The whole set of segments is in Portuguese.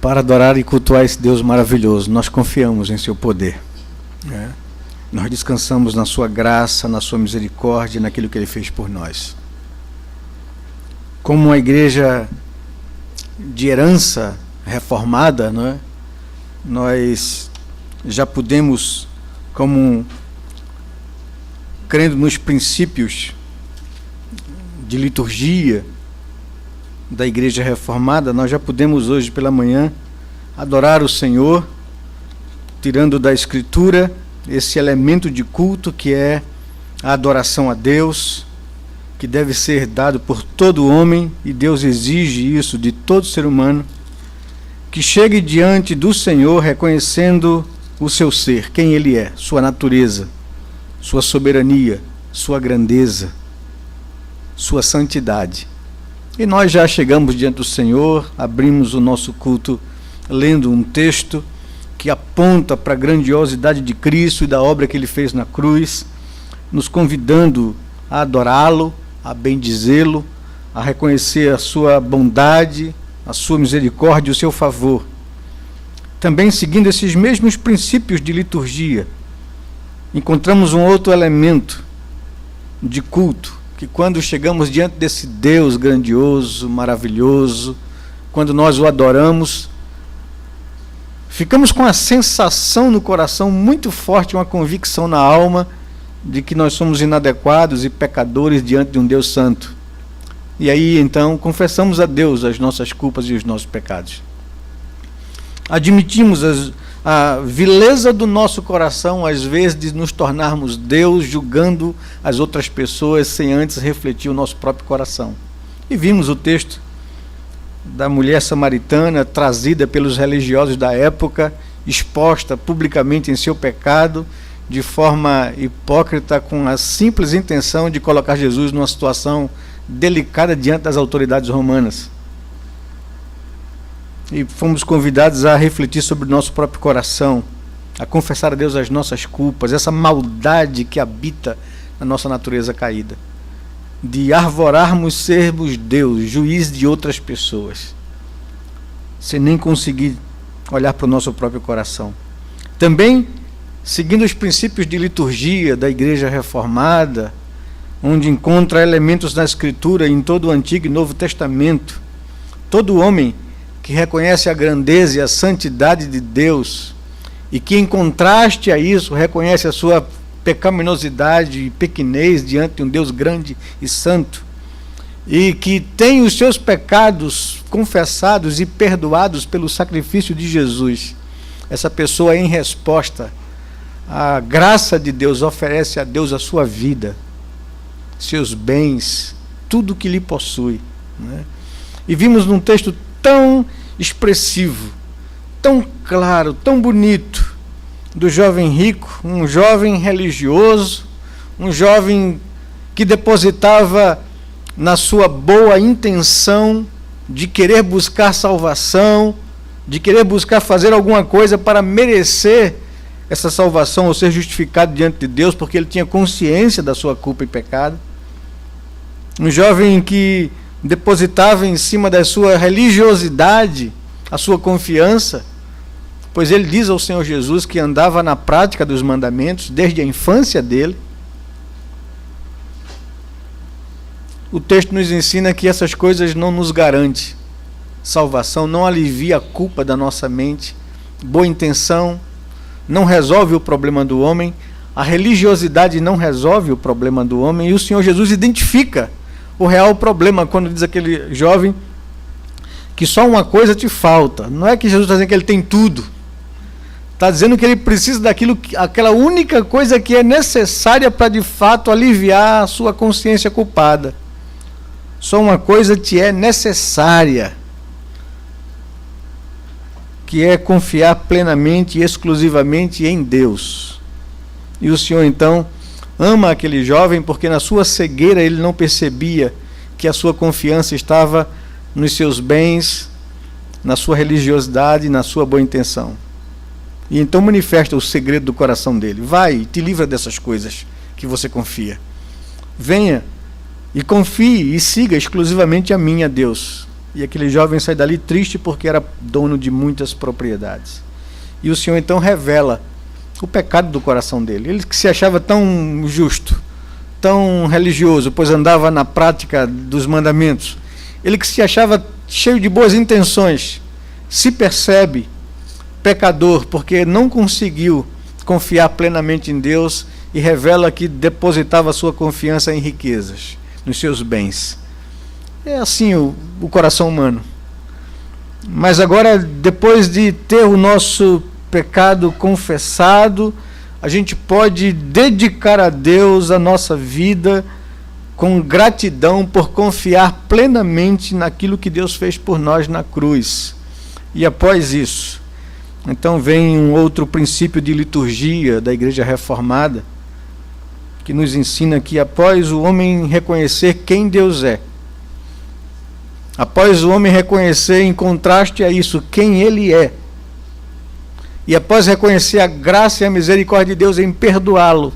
para adorar e cultuar esse Deus maravilhoso. Nós confiamos em seu poder, né? Nós descansamos na sua graça, na sua misericórdia, naquilo que ele fez por nós. Como uma igreja de herança reformada, né, nós já podemos, como crendo nos princípios de liturgia da igreja reformada, nós já podemos hoje pela manhã adorar o Senhor, tirando da Escritura esse elemento de culto que é a adoração a Deus, que deve ser dado por todo homem, e Deus exige isso de todo ser humano, que chegue diante do Senhor reconhecendo o seu ser, quem Ele é, sua natureza, sua soberania, sua grandeza, sua santidade. E nós já chegamos diante do Senhor, abrimos o nosso culto lendo um texto que aponta para a grandiosidade de Cristo e da obra que Ele fez na cruz, nos convidando a adorá-lo, a bendizê-lo, a reconhecer a sua bondade, a sua misericórdia e o seu favor. Também seguindo esses mesmos princípios de liturgia, encontramos um outro elemento de culto, que quando chegamos diante desse Deus grandioso, maravilhoso, quando nós o adoramos, ficamos com a sensação no coração muito forte, uma convicção na alma de que nós somos inadequados e pecadores diante de um Deus santo. E aí, então, confessamos a Deus as nossas culpas e os nossos pecados. Admitimos a vileza do nosso coração, às vezes, de nos tornarmos Deus, julgando as outras pessoas sem antes refletir o nosso próprio coração. E vimos o texto da mulher samaritana, trazida pelos religiosos da época, exposta publicamente em seu pecado, de forma hipócrita, com a simples intenção de colocar Jesus numa situação delicada diante das autoridades romanas. E fomos convidados a refletir sobre o nosso próprio coração, a confessar a Deus as nossas culpas, essa maldade que habita na nossa natureza caída, de arvorarmos sermos Deus, juiz de outras pessoas, sem nem conseguir olhar para o nosso próprio coração. Também, seguindo os princípios de liturgia da Igreja Reformada, onde encontra elementos na Escritura em todo o Antigo e Novo Testamento, todo homem que reconhece a grandeza e a santidade de Deus, e que em contraste a isso reconhece a sua pecaminosidade e pequenez diante de um Deus grande e santo, e que tem os seus pecados confessados e perdoados pelo sacrifício de Jesus, essa pessoa, em resposta à graça de Deus, oferece a Deus a sua vida, seus bens, tudo que lhe possui, né? E vimos num texto tão expressivo, tão claro, tão bonito, do jovem rico, um jovem religioso, um jovem que depositava na sua boa intenção de querer buscar salvação, de querer buscar fazer alguma coisa para merecer essa salvação ou ser justificado diante de Deus, porque ele tinha consciência da sua culpa e pecado. Um jovem que depositava em cima da sua religiosidade a sua confiança, pois ele diz ao Senhor Jesus que andava na prática dos mandamentos desde a infância dele. O texto nos ensina que essas coisas não nos garantem salvação, não alivia a culpa da nossa mente. Boa intenção não resolve o problema do homem, a religiosidade não resolve o problema do homem, e o Senhor Jesus identifica o real problema quando diz aquele jovem que só uma coisa te falta. Não é que Jesus está dizendo que ele tem tudo, está dizendo que ele precisa daquilo, aquela única coisa que é necessária para de fato aliviar a sua consciência culpada. Só uma coisa te é necessária, que é confiar plenamente e exclusivamente em Deus. E o Senhor então ama aquele jovem, porque na sua cegueira ele não percebia que a sua confiança estava nos seus bens, na sua religiosidade, na sua boa intenção. E então manifesta o segredo do coração dele. Vai e te livra dessas coisas que você confia. Venha e confie e siga exclusivamente a mim, a Deus. E aquele jovem sai dali triste porque era dono de muitas propriedades. E o Senhor então revela o pecado do coração dele. Ele que se achava tão justo, tão religioso, pois andava na prática dos mandamentos. Ele que se achava cheio de boas intenções, se percebe pecador porque não conseguiu confiar plenamente em Deus e revela que depositava sua confiança em riquezas, nos seus bens. É assim o coração humano. Mas agora, depois de ter o nosso pecado confessado, a gente pode dedicar a Deus a nossa vida com gratidão por confiar plenamente naquilo que Deus fez por nós na cruz. E após isso, então vem um outro princípio de liturgia da Igreja Reformada, que nos ensina que após o homem reconhecer quem Deus é, após o homem reconhecer em contraste a isso quem ele é, e após reconhecer a graça e a misericórdia de Deus em perdoá-lo,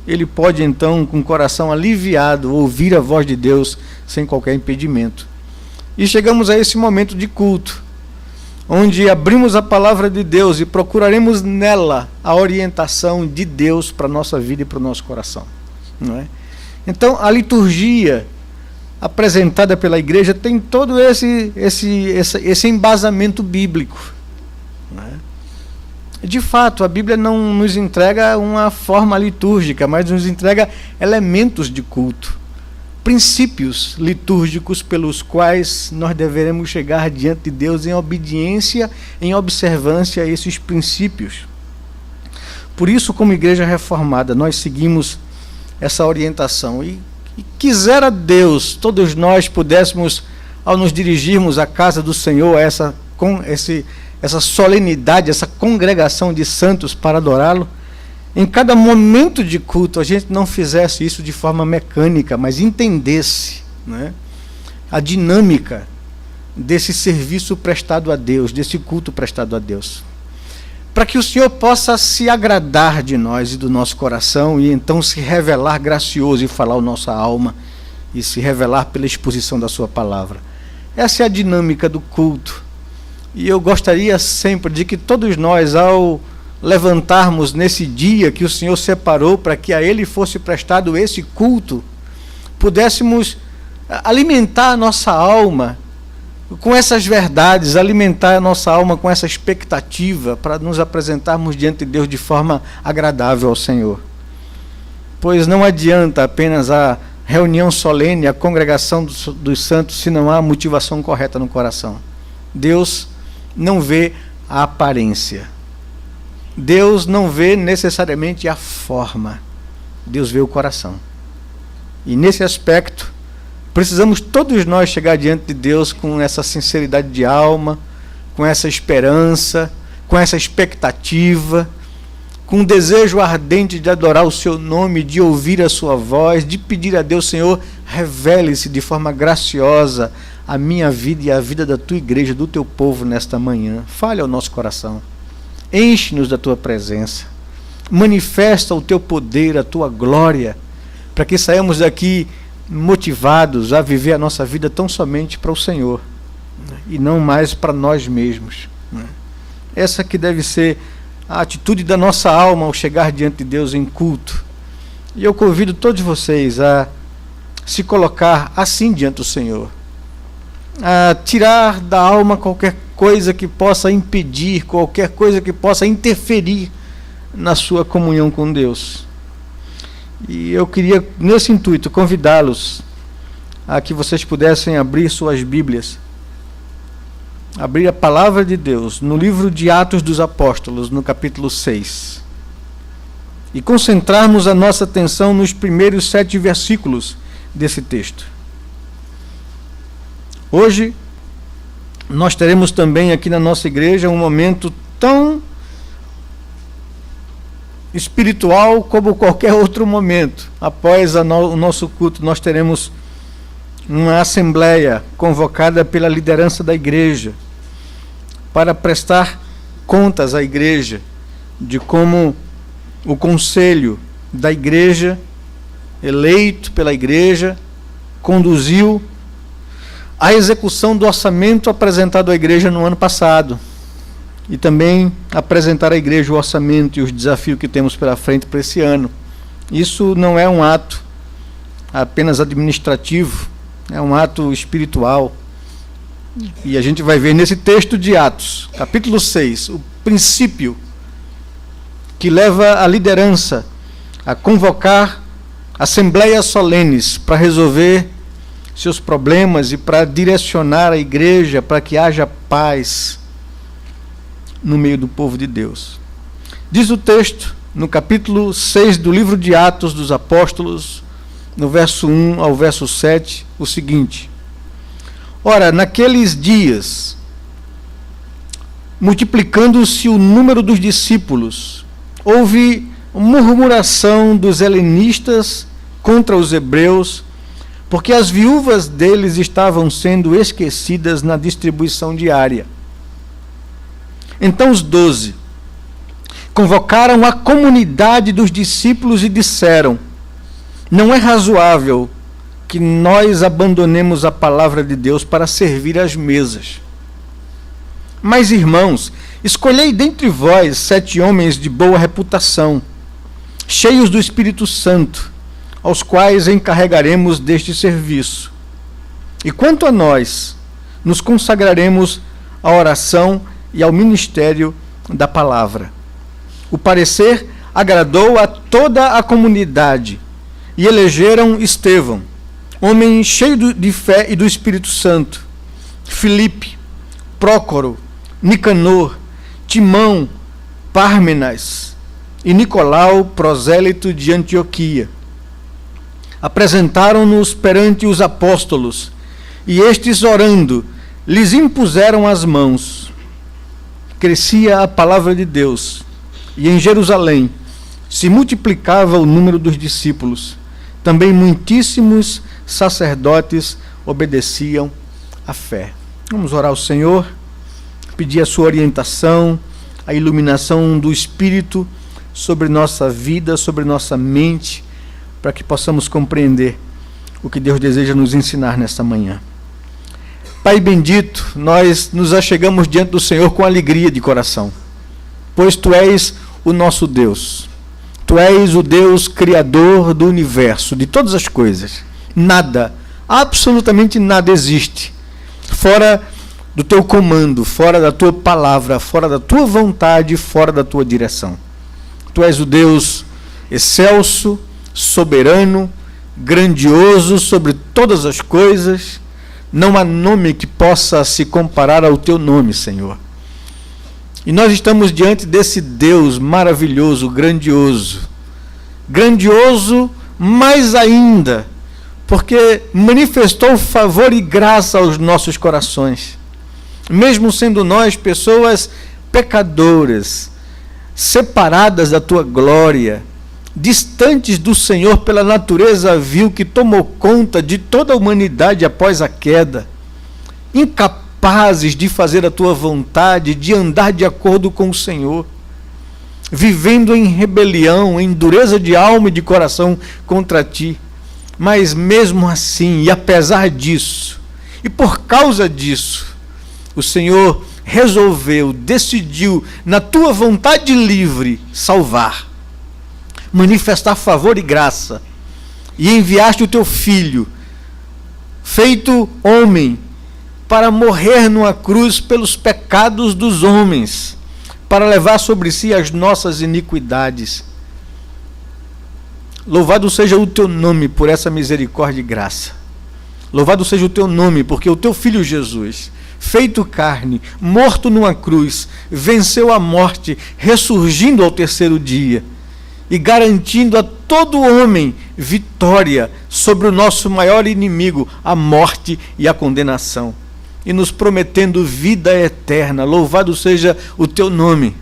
ele pode então, com o coração aliviado, ouvir a voz de Deus sem qualquer impedimento. E chegamos a esse momento de culto, onde abrimos a palavra de Deus e procuraremos nela a orientação de Deus para a nossa vida e para o nosso coração. Não é? Então, a liturgia apresentada pela igreja tem todo esse embasamento bíblico. Não é? De fato, a Bíblia não nos entrega uma forma litúrgica, mas nos entrega elementos de culto, princípios litúrgicos pelos quais nós deveremos chegar diante de Deus em obediência, em observância a esses princípios. Por isso, como Igreja Reformada, nós seguimos essa orientação. E quisera Deus, todos nós pudéssemos, ao nos dirigirmos à casa do Senhor, a essa solenidade, essa congregação de santos para adorá-lo, em cada momento de culto a gente não fizesse isso de forma mecânica, mas entendesse, né, a dinâmica desse serviço prestado a Deus, desse culto prestado a Deus, para que o Senhor possa se agradar de nós e do nosso coração e então se revelar gracioso e falar a nossa alma e se revelar pela exposição da sua palavra. Essa é a dinâmica do culto. E eu gostaria sempre de que todos nós, ao levantarmos nesse dia que o Senhor separou para que a Ele fosse prestado esse culto, pudéssemos alimentar a nossa alma com essas verdades, alimentar a nossa alma com essa expectativa para nos apresentarmos diante de Deus de forma agradável ao Senhor. Pois não adianta apenas a reunião solene, a congregação dos santos, se não há motivação correta no coração. Deus não vê a aparência. Deus não vê necessariamente a forma. Deus vê o coração. E nesse aspecto, precisamos todos nós chegar diante de Deus com essa sinceridade de alma, com essa esperança, com essa expectativa, com um desejo ardente de adorar o seu nome, de ouvir a sua voz, de pedir a Deus: Senhor, revele-se de forma graciosa a minha vida e a vida da tua igreja, do teu povo nesta manhã. Fale ao nosso coração. Enche-nos da tua presença. Manifesta o teu poder, a tua glória, para que saímos daqui motivados a viver a nossa vida tão somente para o Senhor, e não mais para nós mesmos. Essa que deve ser a atitude da nossa alma ao chegar diante de Deus em culto. E eu convido todos vocês a se colocar assim diante do Senhor, a tirar da alma qualquer coisa que possa impedir, qualquer coisa que possa interferir na sua comunhão com Deus. E eu queria, nesse intuito, convidá-los a que vocês pudessem abrir suas Bíblias, abrir a palavra de Deus no livro de Atos dos Apóstolos, no capítulo 6, e concentrarmos a nossa atenção nos primeiros 7 versículos desse texto. Hoje nós teremos também aqui na nossa igreja um momento tão espiritual como qualquer outro momento. Após o nosso culto, nós teremos uma assembleia convocada pela liderança da igreja para prestar contas à igreja de como o conselho da igreja, eleito pela igreja, conduziu a execução do orçamento apresentado à igreja no ano passado. E também apresentar à igreja o orçamento e os desafios que temos pela frente para esse ano. Isso não é um ato apenas administrativo, é um ato espiritual. E a gente vai ver nesse texto de Atos, capítulo 6, o princípio que leva a liderança a convocar assembleias solenes para resolver seus problemas e para direcionar a igreja para que haja paz no meio do povo de Deus. Diz o texto, no capítulo 6 do livro de Atos dos Apóstolos, no verso 1 ao verso 7, o seguinte: ora, naqueles dias, multiplicando-se o número dos discípulos, houve murmuração dos helenistas contra os hebreus, porque as viúvas deles estavam sendo esquecidas na distribuição diária. Então os 12 convocaram a comunidade dos discípulos e disseram: não é razoável que nós abandonemos a palavra de Deus para servir às mesas. Mas, irmãos, escolhei dentre vós 7 homens de boa reputação, cheios do Espírito Santo, aos quais encarregaremos deste serviço. E quanto a nós, nos consagraremos à oração e ao ministério da palavra. O parecer agradou a toda a comunidade, e elegeram Estevão, homem cheio de fé e do Espírito Santo, Filipe, Prócoro, Nicanor, Timão, Pármenas e Nicolau, prosélito de Antioquia. Apresentaram-nos perante os apóstolos, e estes, orando, lhes impuseram as mãos. Crescia a palavra de Deus, e em Jerusalém se multiplicava o número dos discípulos. Também muitíssimos sacerdotes obedeciam à fé. Vamos orar ao Senhor, pedir a sua orientação, a iluminação do Espírito sobre nossa vida, sobre nossa mente, para que possamos compreender o que Deus deseja nos ensinar nesta manhã. Pai bendito, nós nos achegamos diante do Senhor com alegria de coração, pois Tu és o nosso Deus. Tu és o Deus criador do universo, de todas as coisas. Nada, absolutamente nada existe fora do Teu comando, fora da Tua palavra, fora da Tua vontade, fora da Tua direção. Tu és o Deus excelso, soberano, grandioso sobre todas as coisas. Não há nome que possa se comparar ao Teu nome, Senhor. E nós estamos diante desse Deus maravilhoso, grandioso. Grandioso mais ainda, porque manifestou favor e graça aos nossos corações. Mesmo sendo nós pessoas pecadoras, separadas da Tua glória, distantes do Senhor pela natureza vil que tomou conta de toda a humanidade após a queda, incapazes de fazer a Tua vontade, de andar de acordo com o Senhor, vivendo em rebelião, em dureza de alma e de coração contra Ti. Mas mesmo assim, e apesar disso, e por causa disso, o Senhor resolveu, decidiu, na Tua vontade livre, salvar, manifestar favor e graça, e enviaste o Teu Filho, feito homem, para morrer numa cruz pelos pecados dos homens, para levar sobre si as nossas iniquidades. Louvado seja o Teu nome por essa misericórdia e graça. Louvado seja o Teu nome, porque o Teu Filho Jesus, feito carne, morto numa cruz, venceu a morte, ressurgindo ao terceiro dia, e garantindo a todo homem vitória sobre o nosso maior inimigo, a morte e a condenação, e nos prometendo vida eterna. Louvado seja o Teu nome,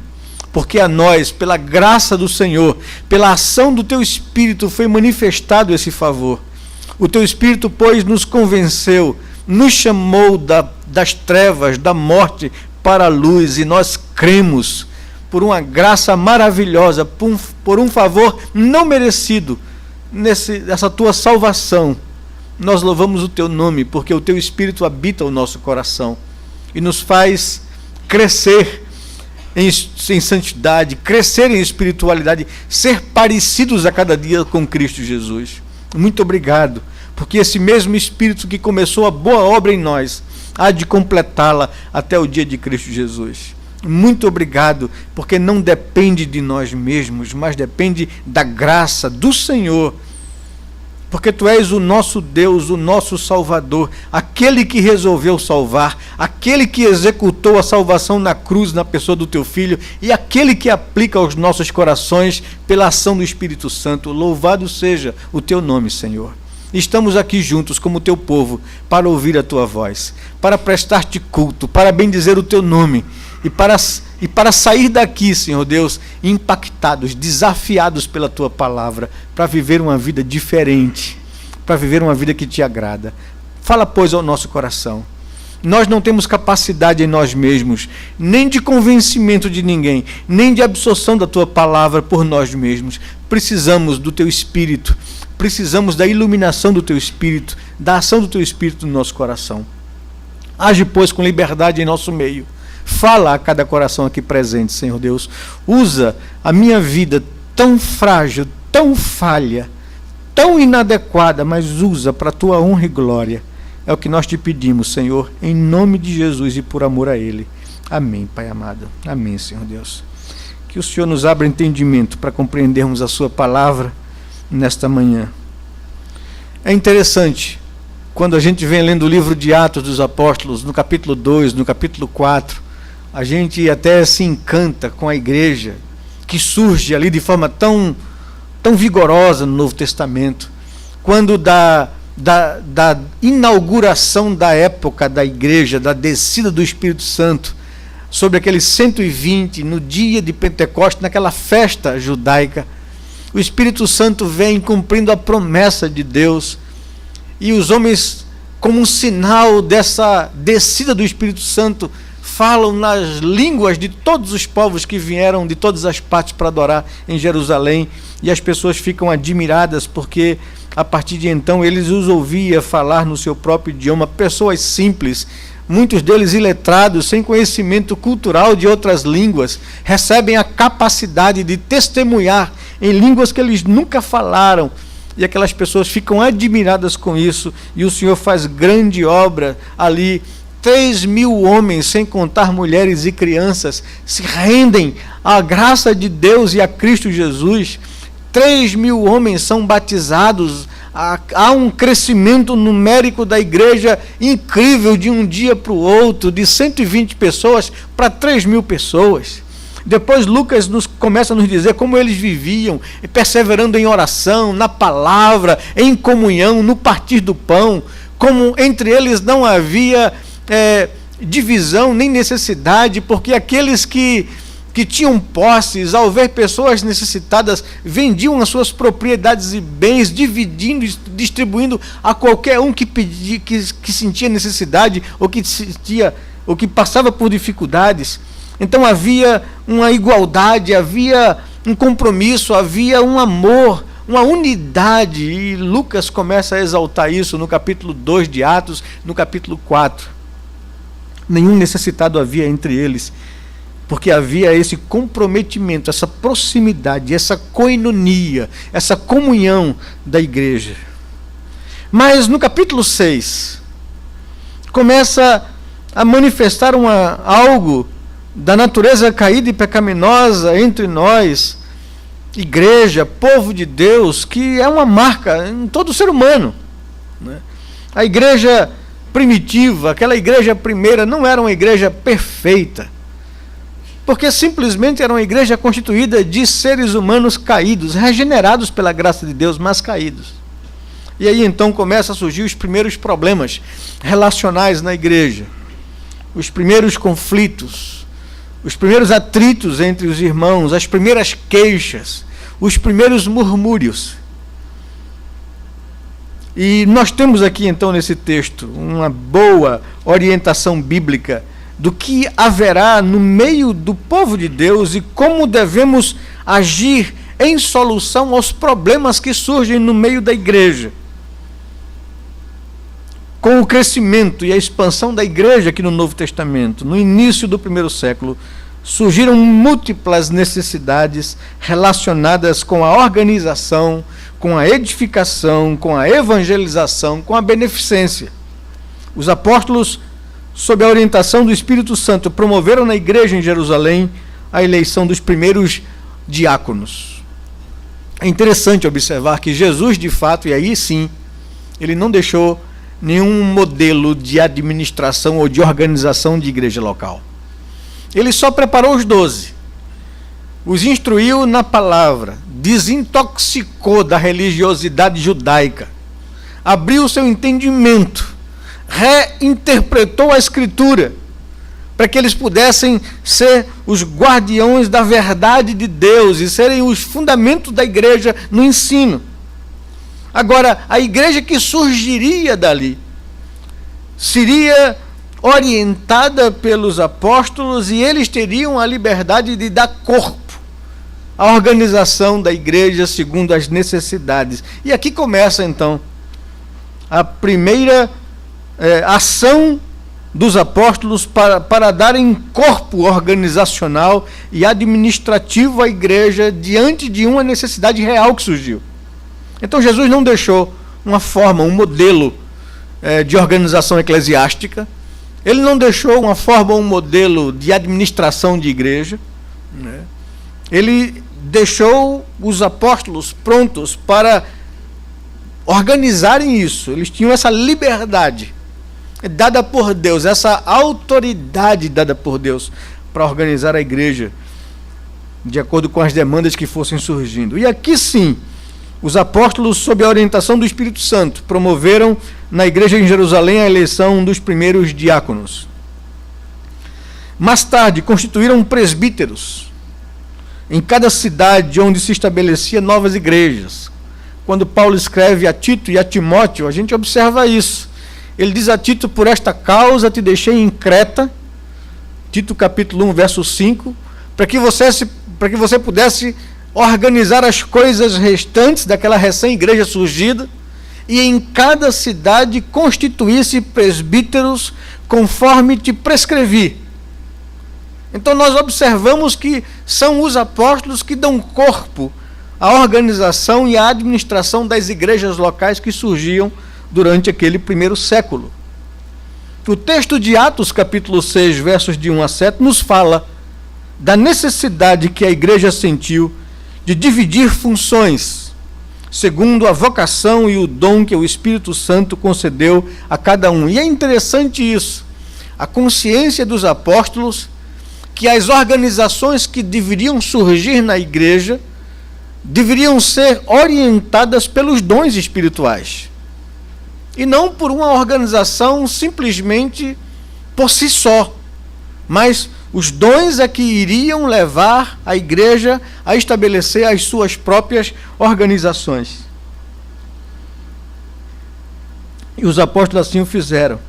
porque a nós, pela graça do Senhor, pela ação do Teu Espírito, foi manifestado esse favor. O Teu Espírito, pois, nos convenceu, nos chamou das trevas, da morte para a luz, e nós cremos, por uma graça maravilhosa, por um favor não merecido, nessa Tua salvação, Nós louvamos o teu nome, porque o teu Espírito habita o nosso coração e nos faz crescer em santidade, crescer em espiritualidade, ser parecidos a cada dia com Cristo Jesus. Muito obrigado, porque esse mesmo Espírito que começou a boa obra em nós, há de completá-la até o dia de Cristo Jesus. Muito obrigado, porque não depende de nós mesmos, mas depende da graça do Senhor, porque Tu és o nosso Deus, o nosso Salvador, aquele que resolveu salvar, aquele que executou a salvação na cruz, na pessoa do Teu Filho, e aquele que aplica aos nossos corações pela ação do Espírito Santo. Louvado seja o Teu nome, Senhor. Estamos aqui juntos como Teu povo para ouvir a Tua voz, para prestar-Te culto, para bendizer o Teu nome e para sair daqui, Senhor Deus, impactados, desafiados pela Tua palavra, para viver uma vida diferente, para viver uma vida que Te agrada. Fala, pois, ao nosso coração. Nós não temos capacidade em nós mesmos, nem de convencimento de ninguém, nem de absorção da Tua palavra por nós mesmos. Precisamos do Teu Espírito, precisamos da iluminação do Teu Espírito, da ação do Teu Espírito no nosso coração. Age, pois, com liberdade em nosso meio. Fala a cada coração aqui presente, Senhor Deus. Usa a minha vida tão frágil, tão falha, tão inadequada, mas usa para a Tua honra e glória. É o que nós Te pedimos, Senhor, em nome de Jesus e por amor a Ele. Amém, Pai amado. Amém, Senhor Deus. Que o Senhor nos abra entendimento para compreendermos a Sua palavra nesta manhã. É interessante, quando a gente vem lendo o livro de Atos dos Apóstolos, no capítulo 2, no capítulo 4, a gente até se encanta com a igreja que surge ali de forma tão vigorosa no Novo Testamento. Quando da inauguração da época da igreja, da descida do Espírito Santo sobre aqueles 120, no dia de Pentecostes, naquela festa judaica, o Espírito Santo vem cumprindo a promessa de Deus, e os homens, como um sinal dessa descida do Espírito Santo, falam nas línguas de todos os povos que vieram de todas as partes para adorar em Jerusalém, e as pessoas ficam admiradas, porque a partir de então eles os ouviam falar no seu próprio idioma, pessoas simples, muitos deles iletrados, sem conhecimento cultural de outras línguas, recebem a capacidade de testemunhar em línguas que eles nunca falaram, e aquelas pessoas ficam admiradas com isso, e o Senhor faz grande obra ali. 3.000 homens, sem contar mulheres e crianças, se rendem à graça de Deus e a Cristo Jesus. 3.000 homens são batizados. Há um crescimento numérico da igreja incrível de um dia para o outro, de 120 pessoas para 3.000 pessoas. Depois Lucas começa a nos dizer como eles viviam, perseverando em oração, na palavra, em comunhão, no partir do pão, como entre eles não havia divisão nem necessidade, porque aqueles que tinham posses, ao ver pessoas necessitadas, vendiam as suas propriedades e bens, dividindo e distribuindo a qualquer um que pedia, que sentia necessidade ou que passava por dificuldades. Então havia uma igualdade, havia um compromisso, havia um amor, uma unidade, e Lucas começa a exaltar isso no capítulo 2 de Atos, no capítulo 4. Nenhum necessitado havia entre eles, porque havia esse comprometimento, essa proximidade, essa koinonia, essa comunhão da igreja. Mas no capítulo 6, começa a manifestar algo da natureza caída e pecaminosa entre nós, igreja, povo de Deus, que é uma marca em todo ser humano, né? A igreja primitiva, aquela igreja primeira, não era uma igreja perfeita, porque simplesmente era uma igreja constituída de seres humanos caídos, regenerados pela graça de Deus, mas caídos. E aí então começam a surgir os primeiros problemas relacionais na igreja, os primeiros conflitos, os primeiros atritos entre os irmãos, as primeiras queixas, os primeiros murmúrios. E nós temos aqui então nesse texto uma boa orientação bíblica do que haverá no meio do povo de Deus e como devemos agir em solução aos problemas que surgem no meio da igreja. com o crescimento e a expansão da igreja aqui no Novo Testamento, no início do primeiro século, surgiram múltiplas necessidades relacionadas com a organização, com a edificação, com a evangelização, com a beneficência. Os apóstolos, sob a orientação do Espírito Santo, promoveram na igreja em Jerusalém a eleição dos primeiros diáconos. É interessante observar que Jesus, de fato, e aí sim, ele não deixou nenhum modelo de administração ou de organização de igreja local. Ele só preparou os 12, os instruiu na palavra, desintoxicou da religiosidade judaica, abriu o seu entendimento, reinterpretou a Escritura, para que eles pudessem ser os guardiões da verdade de Deus e serem os fundamentos da igreja no ensino. Agora, a igreja que surgiria dali seria orientada pelos apóstolos e eles teriam a liberdade de dar corpo à organização da igreja segundo as necessidades. E aqui começa, então, a primeira ação dos apóstolos para darem corpo organizacional e administrativo à igreja diante de uma necessidade real que surgiu. Então Jesus não deixou uma forma, um modelo de organização eclesiástica, ele não deixou uma forma, um modelo de administração de igreja, né? Ele deixou os apóstolos prontos para organizarem isso. Eles tinham essa liberdade dada por Deus, essa autoridade dada por Deus para organizar a igreja de acordo com as demandas que fossem surgindo. E aqui sim, os apóstolos, sob a orientação do Espírito Santo, promoveram na igreja em Jerusalém a eleição dos primeiros diáconos. Mais tarde, constituíram presbíteros em cada cidade onde se estabelecia novas igrejas. Quando Paulo escreve a Tito e a Timóteo, a gente observa isso. Ele diz a Tito: por esta causa te deixei em Creta, Tito capítulo 1, verso 5, para que você pudesse organizar as coisas restantes daquela recém-igreja surgida e em cada cidade constituísse presbíteros conforme te prescrevi. Então nós observamos que são os apóstolos que dão corpo à organização e à administração das igrejas locais que surgiam durante aquele primeiro século. O texto de Atos capítulo 6, versos de 1 a 7, nos fala da necessidade que a igreja sentiu de dividir funções, segundo a vocação e o dom que o Espírito Santo concedeu a cada um. E é interessante isso, a consciência dos apóstolos que as organizações que deveriam surgir na igreja deveriam ser orientadas pelos dons espirituais, e não por uma organização simplesmente por si só, mas os dons é que iriam levar a igreja a estabelecer as suas próprias organizações. E os apóstolos assim o fizeram.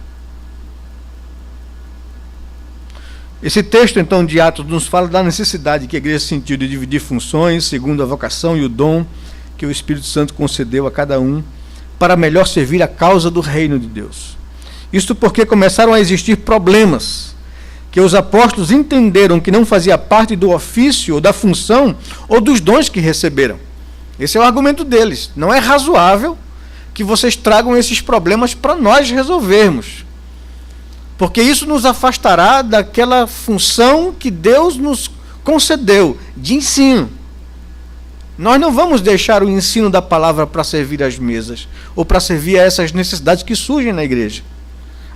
Esse texto, então, de Atos nos fala da necessidade que a igreja sentiu de dividir funções, segundo a vocação e o dom que o Espírito Santo concedeu a cada um, para melhor servir a causa do reino de Deus. Isto porque começaram a existir problemas que os apóstolos entenderam que não fazia parte do ofício ou da função ou dos dons que receberam. Esse é o argumento deles. Não é razoável que vocês tragam esses problemas para nós resolvermos, porque isso nos afastará daquela função que Deus nos concedeu, de ensino. Nós não vamos deixar o ensino da palavra para servir às mesas, ou para servir a essas necessidades que surgem na igreja.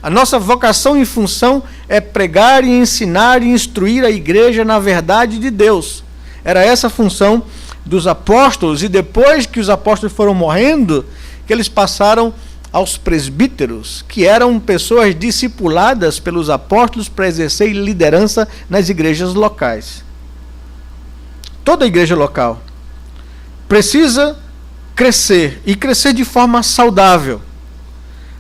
A nossa vocação e função é pregar e ensinar e instruir a igreja na verdade de Deus. Era essa a função dos apóstolos, e depois que os apóstolos foram morrendo, que eles passaram aos presbíteros, que eram pessoas discipuladas pelos apóstolos para exercer liderança nas igrejas locais. Toda igreja local precisa crescer, e crescer de forma saudável.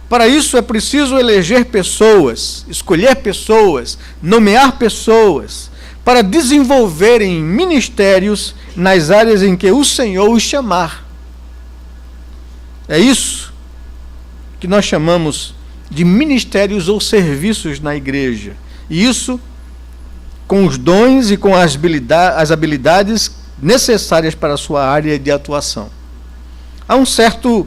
Para isso é preciso eleger pessoas, escolher pessoas, nomear pessoas, para desenvolverem ministérios nas áreas em que o Senhor os chamar. É isso que nós chamamos de ministérios ou serviços na igreja. E isso com os dons e com as habilidades necessárias para a sua área de atuação. Há um certo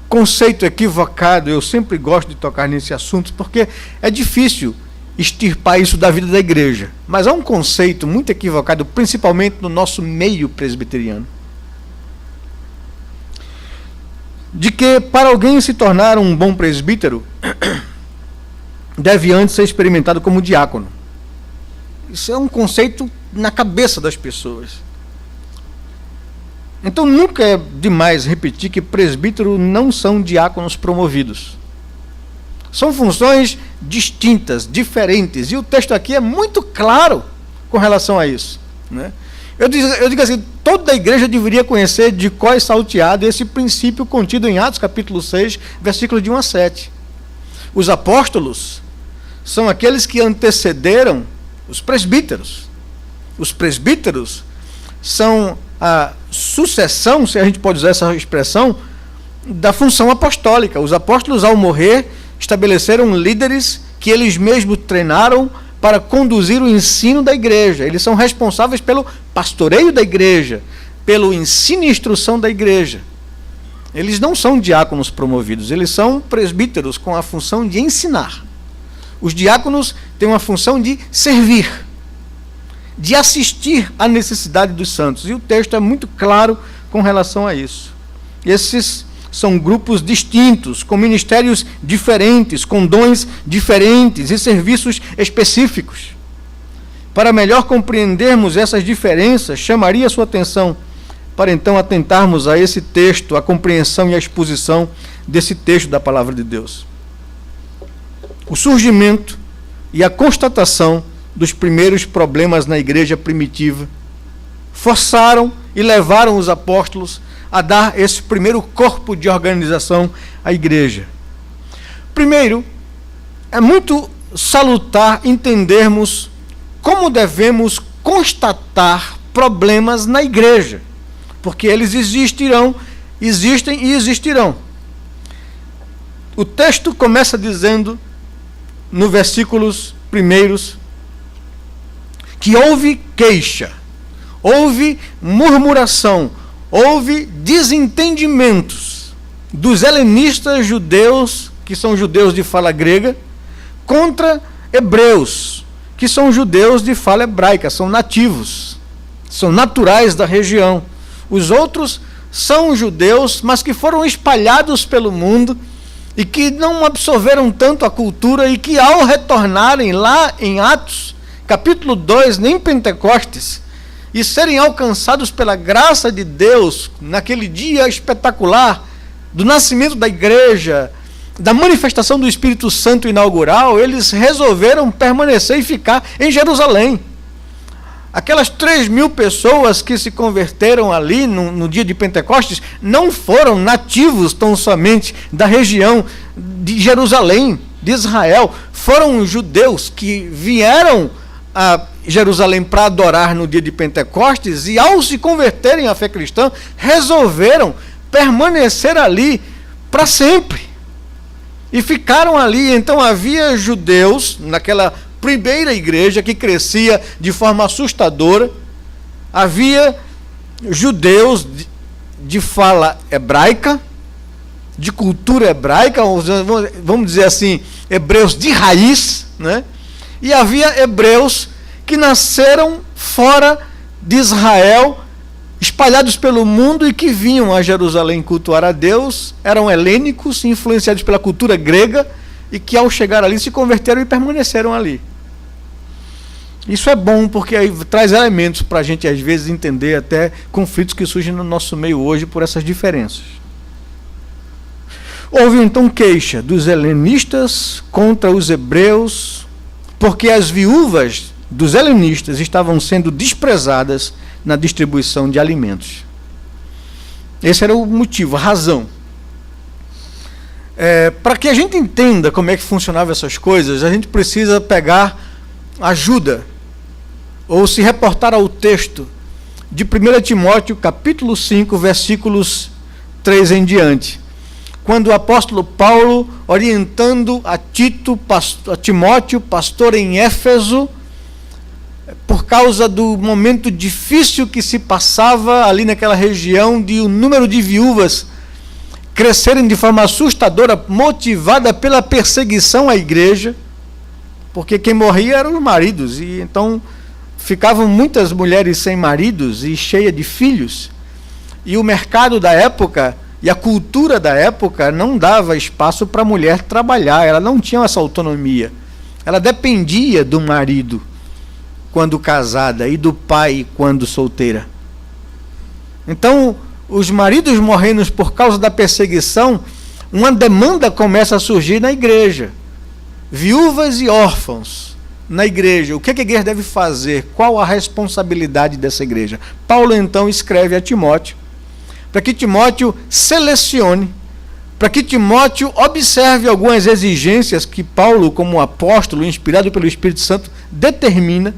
conceito equivocado, eu sempre gosto de tocar nesse assunto, porque é difícil extirpar isso da vida da igreja. Mas há um conceito muito equivocado, principalmente no nosso meio presbiteriano, de que para alguém se tornar um bom presbítero, deve antes ser experimentado como diácono. Isso é um conceito na cabeça das pessoas. Então nunca é demais repetir que presbíteros não são diáconos promovidos. São funções distintas, diferentes, e o texto aqui é muito claro com relação a isso, né? Eu digo assim, toda a igreja deveria conhecer de cor e salteado esse princípio contido em Atos capítulo 6, versículos de 1 a 7. Os apóstolos são aqueles que antecederam os presbíteros. Os presbíteros são a sucessão, se a gente pode usar essa expressão, da função apostólica. Os apóstolos, ao morrer, estabeleceram líderes que eles mesmos treinaram para conduzir o ensino da igreja. Eles são responsáveis pelo pastoreio da igreja, pelo ensino e instrução da igreja. Eles não são diáconos promovidos, eles são presbíteros com a função de ensinar. Os diáconos têm uma função de servir, de assistir à necessidade dos santos. E o texto é muito claro com relação a isso. Esses são grupos distintos, com ministérios diferentes, com dons diferentes e serviços específicos. Para melhor compreendermos essas diferenças, chamaria a sua atenção para então atentarmos a esse texto, a compreensão e a exposição desse texto da palavra de Deus. O surgimento e a constatação dos primeiros problemas na igreja primitiva forçaram e levaram os apóstolos a dar esse primeiro corpo de organização à igreja. Primeiro, é muito salutar entendermos como devemos constatar problemas na igreja, porque eles existem e existirão. O texto começa dizendo, no versículos primeiros, que houve queixa, houve murmuração, houve desentendimentos dos helenistas judeus, que são judeus de fala grega, contra hebreus, que são judeus de fala hebraica, são nativos, são naturais da região. Os outros são judeus, mas que foram espalhados pelo mundo e que não absorveram tanto a cultura e que, ao retornarem lá em Atos, capítulo 2, em Pentecostes, e serem alcançados pela graça de Deus, naquele dia espetacular do nascimento da igreja, da manifestação do Espírito Santo inaugural, eles resolveram permanecer e ficar em Jerusalém. Aquelas 3.000 pessoas que se converteram ali no dia de Pentecostes não foram nativos tão somente da região de Jerusalém, de Israel. Foram judeus que vieram a Jerusalém para adorar no dia de Pentecostes e, ao se converterem à fé cristã, resolveram permanecer ali para sempre. E ficaram ali. Então havia judeus naquela primeira igreja que crescia de forma assustadora. Havia judeus de fala hebraica, de cultura hebraica, vamos dizer assim, hebreus de raiz, né? E havia hebreus que nasceram fora de Israel, espalhados pelo mundo e que vinham a Jerusalém cultuar a Deus, eram helênicos, influenciados pela cultura grega, e que ao chegar ali se converteram e permaneceram ali. Isso é bom porque aí traz elementos para a gente às vezes entender até conflitos que surgem no nosso meio hoje por essas diferenças. Houve então queixa dos helenistas contra os hebreus, porque as viúvas dos helenistas estavam sendo desprezadas na distribuição de alimentos. Esse era o motivo, a razão. Para que a gente entenda como é que funcionavam essas coisas, a gente precisa pegar ajuda, ou se reportar ao texto de 1 Timóteo, capítulo 5, versículos 3 em diante, quando o apóstolo Paulo, orientando a Timóteo, pastor em Éfeso, por causa do momento difícil que se passava ali naquela região, de o número de viúvas crescerem de forma assustadora, motivada pela perseguição à igreja, porque quem morria eram os maridos, e então ficavam muitas mulheres sem maridos e cheias de filhos, e o mercado da época e a cultura da época não dava espaço para a mulher trabalhar, ela não tinha essa autonomia, ela dependia do marido quando casada e do pai quando solteira. Então, os maridos morrendo por causa da perseguição, uma demanda começa a surgir na igreja. Viúvas e órfãos na igreja. O que a igreja deve fazer? Qual a responsabilidade dessa igreja? Paulo então escreve a Timóteo, para que Timóteo selecione, para que Timóteo observe algumas exigências que Paulo, como apóstolo, inspirado pelo Espírito Santo, determina,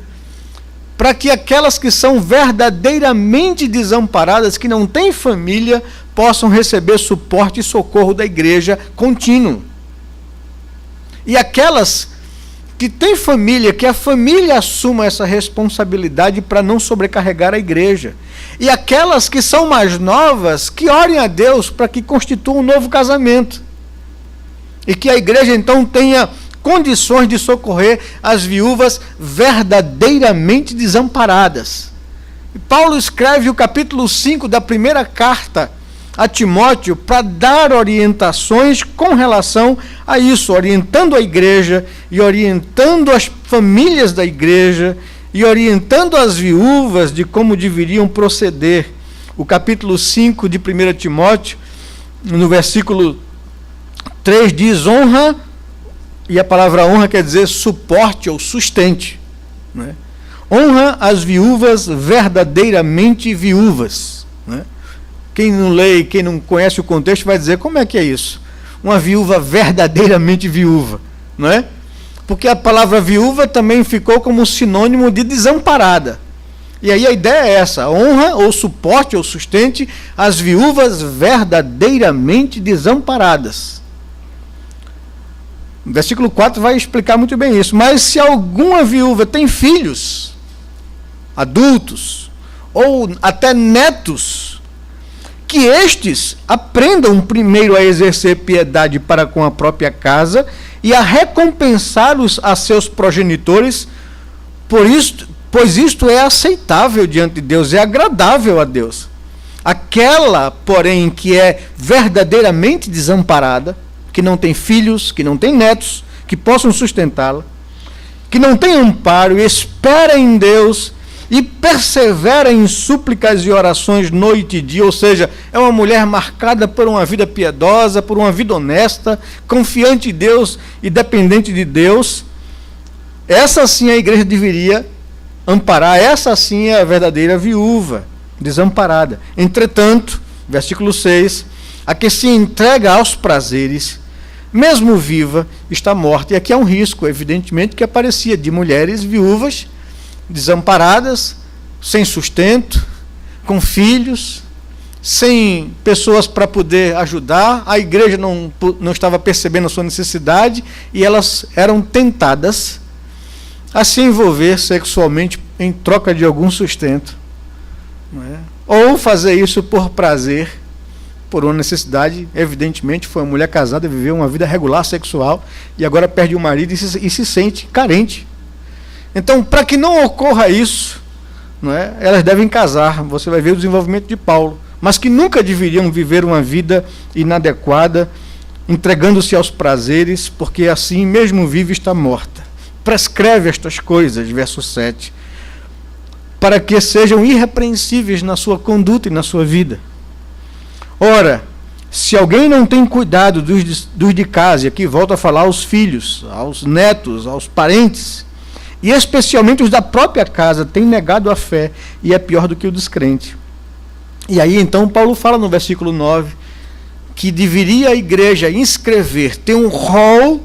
para que aquelas que são verdadeiramente desamparadas, que não têm família, possam receber suporte e socorro da igreja contínuo. E aquelas que têm família, que a família assuma essa responsabilidade para não sobrecarregar a igreja. E aquelas que são mais novas, que orem a Deus para que constituam um novo casamento. E que a igreja então tenha condições de socorrer as viúvas verdadeiramente desamparadas. E Paulo escreve o capítulo 5 da primeira carta a Timóteo para dar orientações com relação a isso, orientando a igreja e orientando as famílias da igreja e orientando as viúvas de como deveriam proceder. O capítulo 5 de 1 Timóteo, no versículo 3, diz: honra. E a palavra honra quer dizer suporte ou sustente. Né? Honra as viúvas verdadeiramente viúvas. Né? Quem não lê, quem não conhece o contexto vai dizer: como é que é isso? Uma viúva verdadeiramente viúva. Não é? Porque a palavra viúva também ficou como sinônimo de desamparada. E aí a ideia é essa: honra ou suporte ou sustente as viúvas verdadeiramente desamparadas. O versículo 4 vai explicar muito bem isso. Mas se alguma viúva tem filhos, adultos, ou até netos, que estes aprendam primeiro a exercer piedade para com a própria casa e a recompensá-los a seus progenitores, pois isto é aceitável diante de Deus, é agradável a Deus. Aquela, porém, que é verdadeiramente desamparada, que não tem filhos, que não tem netos, que possam sustentá-la, que não tem amparo, e espera em Deus e persevera em súplicas e orações noite e dia, ou seja, é uma mulher marcada por uma vida piedosa, por uma vida honesta, confiante em Deus e dependente de Deus. Essa sim a igreja deveria amparar, essa sim é a verdadeira viúva desamparada. Entretanto, versículo 6, a que se entrega aos prazeres, mesmo viva, está morta. E aqui há um risco, evidentemente, que aparecia de mulheres viúvas, desamparadas, sem sustento, com filhos, sem pessoas para poder ajudar. A igreja não estava percebendo a sua necessidade e elas eram tentadas a se envolver sexualmente em troca de algum sustento, não é? Ou fazer isso por prazer, por uma necessidade. Evidentemente foi uma mulher casada, viveu uma vida regular sexual e agora perde o marido e se sente carente. Então, para que não ocorra isso, não é, elas devem casar. Você vai ver o desenvolvimento de Paulo, mas que nunca deveriam viver uma vida inadequada, entregando-se aos prazeres, porque assim mesmo vive está morta. Prescreve estas coisas, verso 7, para que sejam irrepreensíveis na sua conduta e na sua vida. Ora, se alguém não tem cuidado dos de casa, e aqui volta a falar aos filhos, aos netos, aos parentes, e especialmente os da própria casa, tem negado a fé e é pior do que o descrente. E aí então Paulo fala no versículo 9 que deveria a igreja inscrever, ter um rol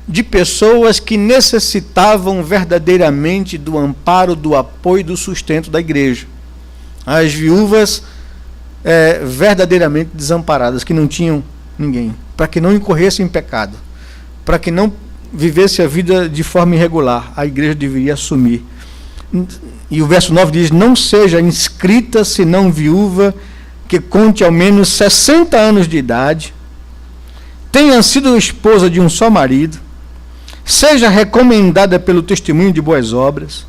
de pessoas que necessitavam verdadeiramente do amparo, do apoio e do sustento da igreja. As viúvas verdadeiramente desamparadas, que não tinham ninguém. para que não incorresse em pecado, para que não vivesse a vida de forma irregular. A igreja deveria assumir. E o verso 9 diz: não seja inscrita senão viúva que conte ao menos 60 anos de idade, tenha sido esposa de um só marido, seja recomendada pelo testemunho de boas obras,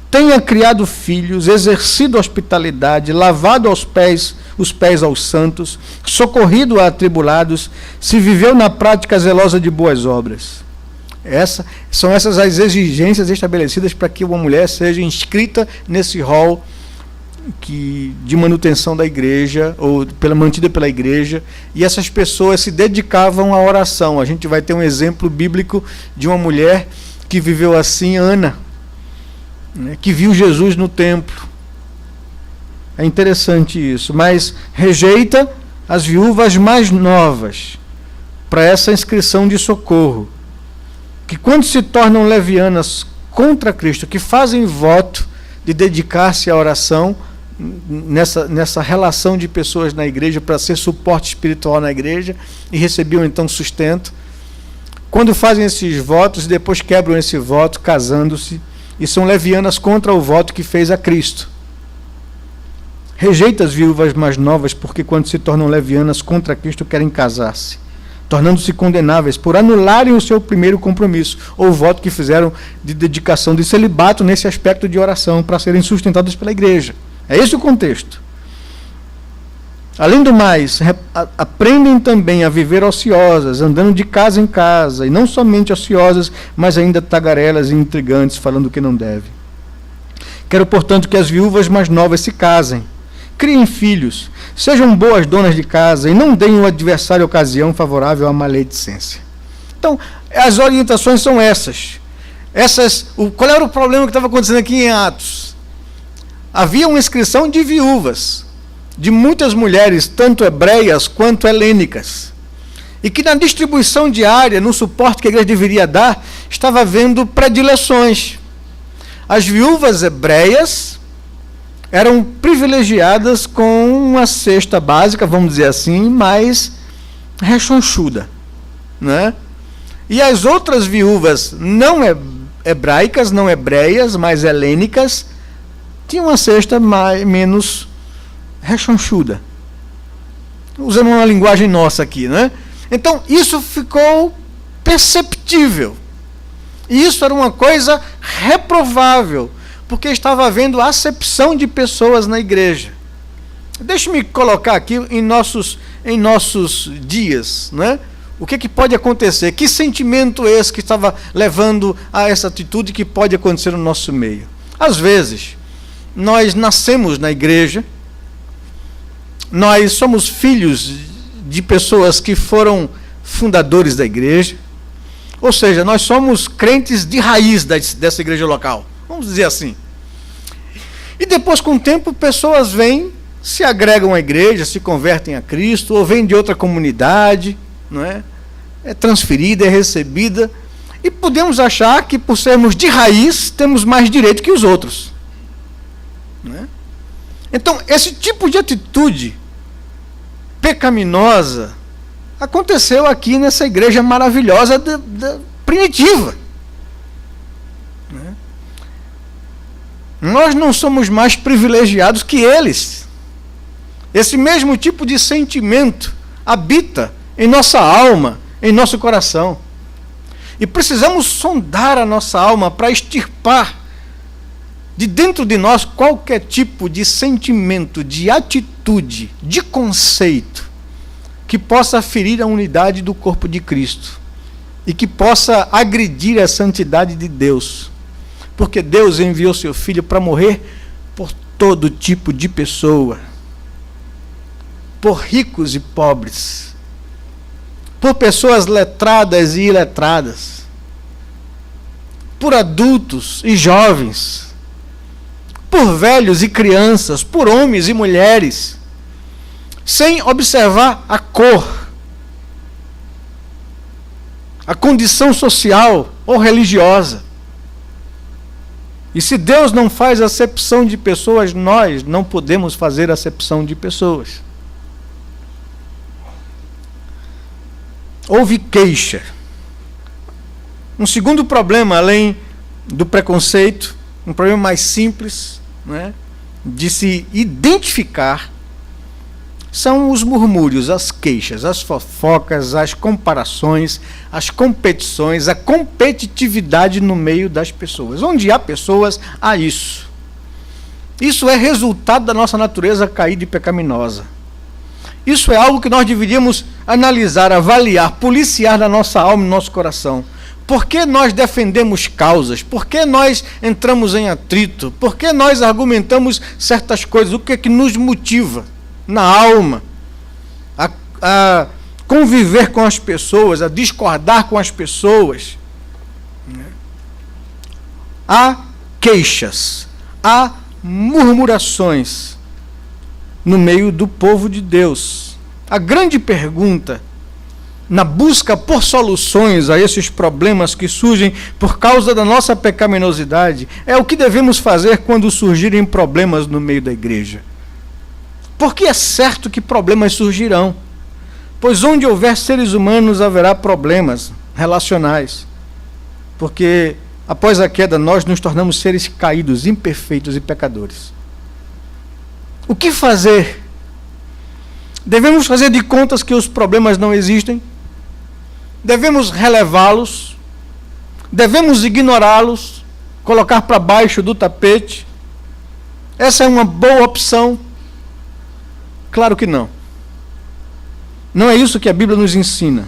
tenha criado filhos, exercido hospitalidade, lavado os pés aos santos, socorrido a atribulados, se viveu na prática zelosa de boas obras. São essas as exigências estabelecidas para que uma mulher seja inscrita nesse rol de manutenção da igreja, ou mantida pela igreja, e essas pessoas se dedicavam à oração. A gente vai ter um exemplo bíblico de uma mulher que viveu assim, Ana, né, que viu Jesus no templo. É interessante isso, mas rejeita as viúvas mais novas para essa inscrição de socorro, que quando se tornam levianas contra Cristo, que fazem voto de dedicar-se à oração, nessa relação de pessoas na igreja para ser suporte espiritual na igreja, e recebiam então sustento, quando fazem esses votos e depois quebram esse voto casando-se, e são levianas contra o voto que fez a Cristo. Rejeita as viúvas mais novas, porque quando se tornam levianas contra Cristo querem casar-se, tornando-se condenáveis por anularem o seu primeiro compromisso, ou o voto que fizeram de dedicação, de celibato nesse aspecto de oração, para serem sustentadas pela igreja. É esse o contexto. Além do mais, aprendem também a viver ociosas, andando de casa em casa, e não somente ociosas, mas ainda tagarelas e intrigantes, falando o que não deve. Quero, portanto, que as viúvas mais novas se casem, criem filhos, sejam boas donas de casa e não deem ao adversário ocasião favorável à maledicência. Então, as orientações são essas. Qual era o problema que estava acontecendo aqui em Atos? Havia uma inscrição de viúvas, de muitas mulheres, tanto hebreias quanto helênicas, e que na distribuição diária, no suporte que a igreja deveria dar, estava havendo predileções. As viúvas hebreias eram privilegiadas com uma cesta básica, vamos dizer assim, mais rechonchuda, né? E as outras viúvas não hebraicas, não hebreias, mas helênicas, tinham uma cesta menos rechonchuda. Usando uma linguagem nossa aqui, né? Então, isso ficou perceptível. E isso era uma coisa reprovável, porque estava havendo acepção de pessoas na igreja. Deixe-me colocar aqui em nossos dias, né? O que pode acontecer? Que sentimento é esse que estava levando a essa atitude que pode acontecer no nosso meio? Às vezes, nós nascemos na igreja, nós somos filhos de pessoas que foram fundadores da igreja, ou seja, nós somos crentes de raiz dessa igreja local, vamos dizer assim. E depois, com o tempo, pessoas vêm, se agregam à igreja, se convertem a Cristo, ou vêm de outra comunidade, não é? É transferida, é recebida, e podemos achar que, por sermos de raiz, temos mais direito que os outros. Não é? Então, esse tipo de atitude pecaminosa aconteceu aqui nessa igreja maravilhosa primitiva. Nós não somos mais privilegiados que eles. Esse mesmo tipo de sentimento habita em nossa alma, em nosso coração. E precisamos sondar a nossa alma para extirpar de dentro de nós qualquer tipo de sentimento, de atitude, de conceito que possa ferir a unidade do corpo de Cristo e que possa agredir a santidade de Deus. Porque Deus enviou seu Filho para morrer por todo tipo de pessoa, por ricos e pobres, por pessoas letradas e iletradas, por adultos e jovens, por velhos e crianças, por homens e mulheres, sem observar a cor, a condição social ou religiosa. E se Deus não faz acepção de pessoas, nós não podemos fazer acepção de pessoas. houve queixa. Um segundo problema, além do preconceito, um problema mais simples, né, de se identificar, são os murmúrios, as queixas, as fofocas, as comparações, as competições, a competitividade no meio das pessoas. Onde há pessoas, há isso. Isso é resultado da nossa natureza caída e pecaminosa. Isso é algo que nós deveríamos analisar, avaliar, policiar na nossa alma e no nosso coração. Por que nós defendemos causas? Por que nós entramos em atrito? Por que nós argumentamos certas coisas? O que é que nos motiva na alma a conviver com as pessoas, a discordar com as pessoas? Há queixas, há murmurações no meio do povo de Deus. A grande pergunta, na busca por soluções a esses problemas que surgem por causa da nossa pecaminosidade, é o que devemos fazer quando surgirem problemas no meio da igreja. Porque é certo que problemas surgirão, pois onde houver seres humanos haverá problemas relacionais. Porque após a queda nós nos tornamos seres caídos, imperfeitos e pecadores. O que fazer? Devemos fazer de contas que os problemas não existem? Devemos relevá-los? Devemos ignorá-los? Colocar para baixo do tapete? Essa é uma boa opção? Claro que não. Não é isso que a Bíblia nos ensina.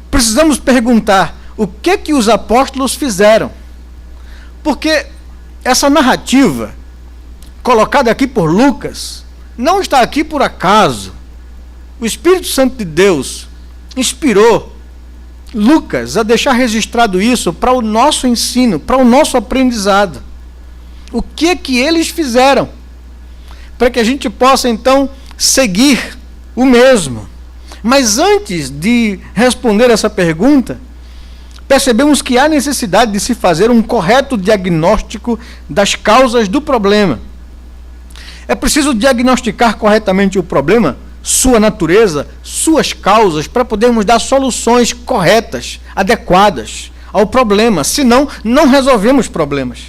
Precisamos perguntar o que os apóstolos fizeram. Porque essa narrativa colocada aqui por Lucas não está aqui por acaso. O Espírito Santo de Deus inspirou Lucas a deixar registrado isso para o nosso ensino, para o nosso aprendizado. O que eles fizeram? Para que a gente possa, então, seguir o mesmo. Mas antes de responder essa pergunta, percebemos que há necessidade de se fazer um correto diagnóstico das causas do problema. É preciso diagnosticar corretamente o problema, sua natureza, suas causas, para podermos dar soluções corretas, adequadas ao problema. Senão, não resolvemos problemas.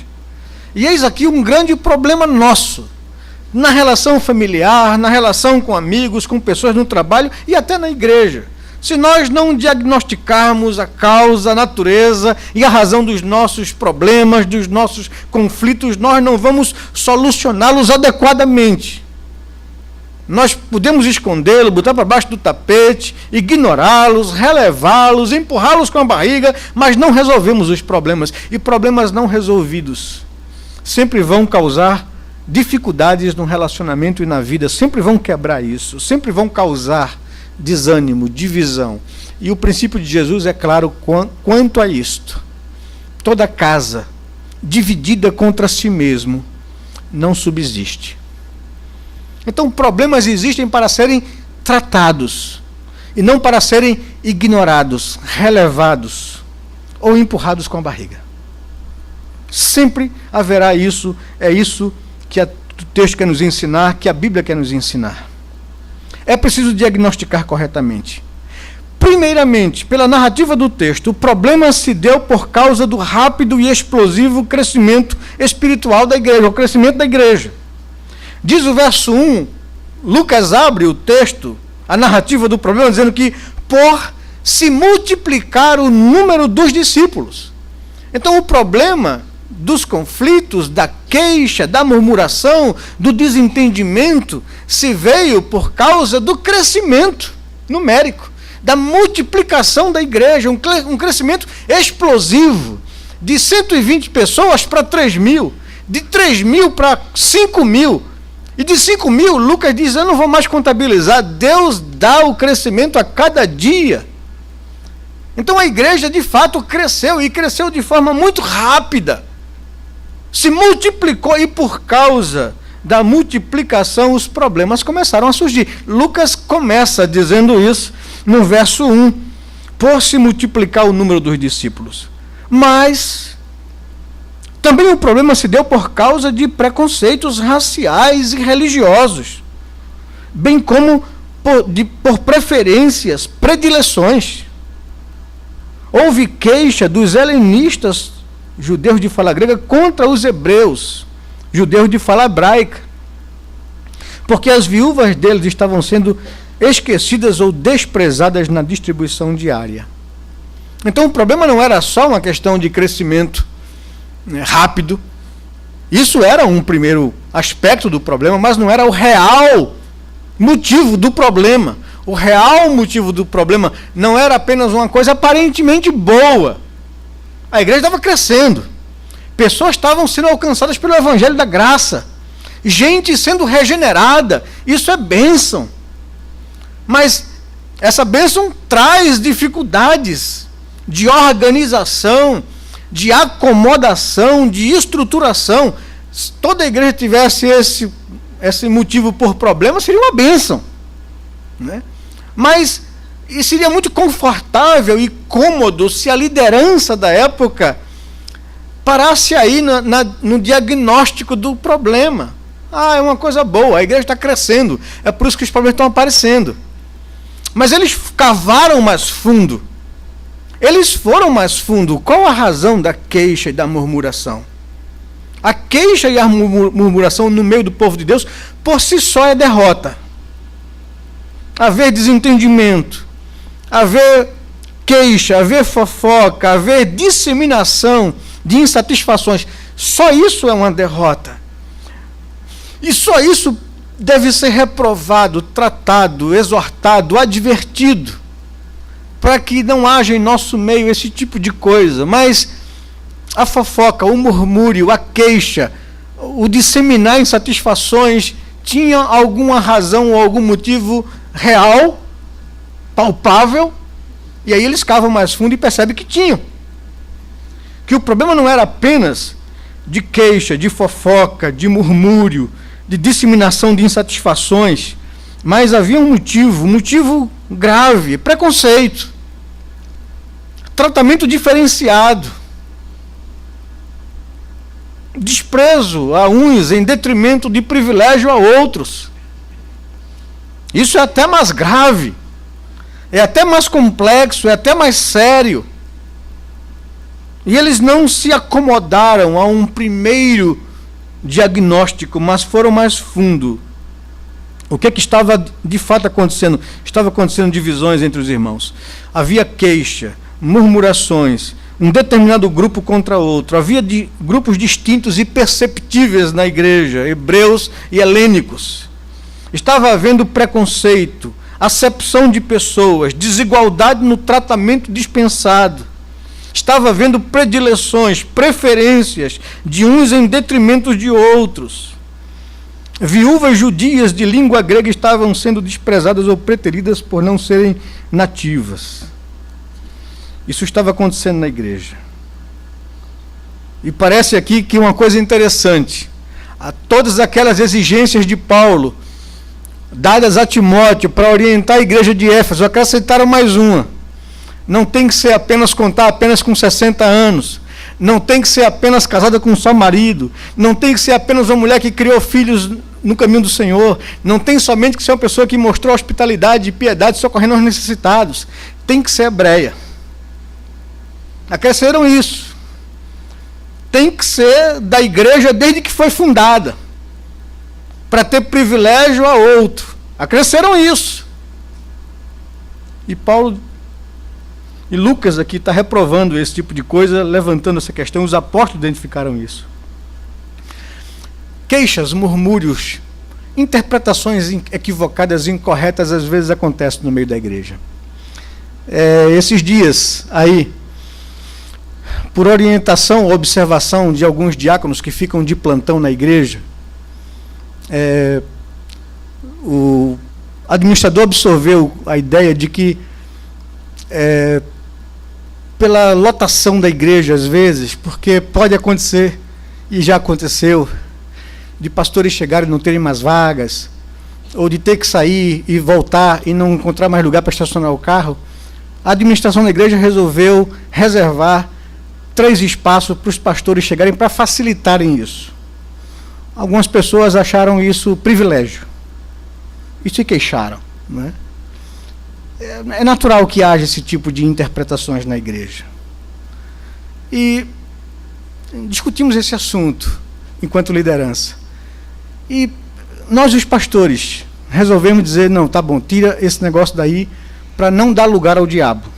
E eis aqui um grande problema nosso, na relação familiar, na relação com amigos, com pessoas no trabalho e até na igreja. Se nós não diagnosticarmos a causa, a natureza e a razão dos nossos problemas, dos nossos conflitos, nós não vamos solucioná-los adequadamente. Nós podemos escondê-los, botar para baixo do tapete, ignorá-los, relevá-los, empurrá-los com a barriga, mas não resolvemos os problemas. E problemas não resolvidos sempre vão causar dificuldades no relacionamento e na vida, sempre vão quebrar isso, sempre vão causar desânimo, divisão. E o princípio de Jesus é claro quanto a isto. Toda casa dividida contra si mesmo não subsiste. Então, problemas existem para serem tratados e não para serem ignorados, relevados ou empurrados com a barriga. Sempre haverá isso, é isso que o texto quer nos ensinar, que a Bíblia quer nos ensinar. É preciso diagnosticar corretamente. Primeiramente, pela narrativa do texto, o problema se deu por causa do rápido e explosivo crescimento espiritual da igreja, o crescimento da igreja. Diz o verso 1, Lucas abre o texto, a narrativa do problema, dizendo que por se multiplicar o número dos discípulos. Então o problema dos conflitos, da queixa, da murmuração, do desentendimento, se veio por causa do crescimento numérico, da multiplicação da igreja, um crescimento explosivo, de 120 pessoas para 3.000, de 3.000 para 5.000, e de 5.000, Lucas diz, eu não vou mais contabilizar, Deus dá o crescimento a cada dia. Então a igreja de fato cresceu, e cresceu de forma muito rápida, se multiplicou, e por causa da multiplicação os problemas começaram a surgir. Lucas começa dizendo isso no verso 1, por se multiplicar o número dos discípulos. Mas também o problema se deu por causa de preconceitos raciais e religiosos, bem como por preferências, predileções. Houve queixa dos helenistas, judeus de fala grega, contra os hebreus, judeus de fala hebraica, porque as viúvas deles estavam sendo esquecidas ou desprezadas na distribuição diária. Então o problema não era só uma questão de crescimento rápido. Isso era um primeiro aspecto do problema, mas não era o real motivo do problema. O real motivo do problema não era apenas uma coisa aparentemente boa. A igreja estava crescendo. Pessoas estavam sendo alcançadas pelo evangelho da graça. Gente sendo regenerada. Isso é bênção. Mas essa bênção traz dificuldades de organização, de acomodação, de estruturação. Se toda a igreja tivesse esse motivo por problema, seria uma bênção, né? Mas seria muito confortável e cômodo se a liderança da época parasse aí no diagnóstico do problema. É uma coisa boa, a igreja está crescendo, é por isso que os problemas estão aparecendo. Mas eles cavaram mais fundo. Eles foram mais fundo. Qual a razão da queixa e da murmuração? A queixa e a murmuração no meio do povo de Deus, por si só, é derrota. Haver desentendimento, haver queixa, haver fofoca, haver disseminação de insatisfações, só isso é uma derrota. E só isso deve ser reprovado, tratado, exortado, advertido, para que não haja em nosso meio esse tipo de coisa. Mas a fofoca, o murmúrio, a queixa, o disseminar insatisfações, tinha alguma razão ou algum motivo real, palpável, e aí eles cavam mais fundo e percebem que tinham. Que o problema não era apenas de queixa, de fofoca, de murmúrio, de disseminação de insatisfações, mas havia um motivo grave: preconceito, tratamento diferenciado, desprezo a uns em detrimento de privilégio a outros. Isso é até mais grave, é até mais complexo, é até mais sério. E eles não se acomodaram a um primeiro diagnóstico, mas foram mais fundo. O que estava de fato acontecendo? Estava acontecendo divisões entre os irmãos. Havia queixa, murmurações, um determinado grupo contra outro. Havia grupos distintos e perceptíveis na igreja, hebreus e helênicos. Estava havendo preconceito, acepção de pessoas, desigualdade no tratamento dispensado. Estava havendo predileções, preferências de uns em detrimento de outros. Viúvas judias de língua grega estavam sendo desprezadas ou preteridas por não serem nativas. Isso estava acontecendo na igreja. E parece aqui que uma coisa interessante: a todas aquelas exigências de Paulo, dadas a Timóteo para orientar a igreja de Éfeso, acrescentaram mais uma. Não tem que ser contar apenas com 60 anos. Não tem que ser apenas casada com um só marido. Não tem que ser apenas uma mulher que criou filhos no caminho do Senhor. Não tem somente que ser uma pessoa que mostrou hospitalidade e piedade socorrendo aos necessitados. Tem que ser hebreia. Acresceram isso. Tem que ser da igreja desde que foi fundada, para ter privilégio a outro. Acresceram isso. E Paulo e Lucas aqui está reprovando esse tipo de coisa, levantando essa questão. Os apóstolos identificaram isso. Queixas, murmúrios, interpretações equivocadas, incorretas, às vezes acontecem no meio da igreja. Esses dias aí, por orientação ou observação de alguns diáconos que ficam de plantão na igreja, o administrador absorveu a ideia de que pela lotação da igreja, às vezes, porque pode acontecer, e já aconteceu, de pastores chegarem e não terem mais vagas, ou de ter que sair e voltar e não encontrar mais lugar para estacionar o carro, a administração da igreja resolveu reservar 3 espaços para os pastores chegarem para facilitarem isso. Algumas pessoas acharam isso privilégio e se queixaram. Não é? É natural que haja esse tipo de interpretações na igreja. E discutimos esse assunto enquanto liderança. E nós, os pastores, resolvemos dizer, não, tá bom, tira esse negócio daí para não dar lugar ao diabo.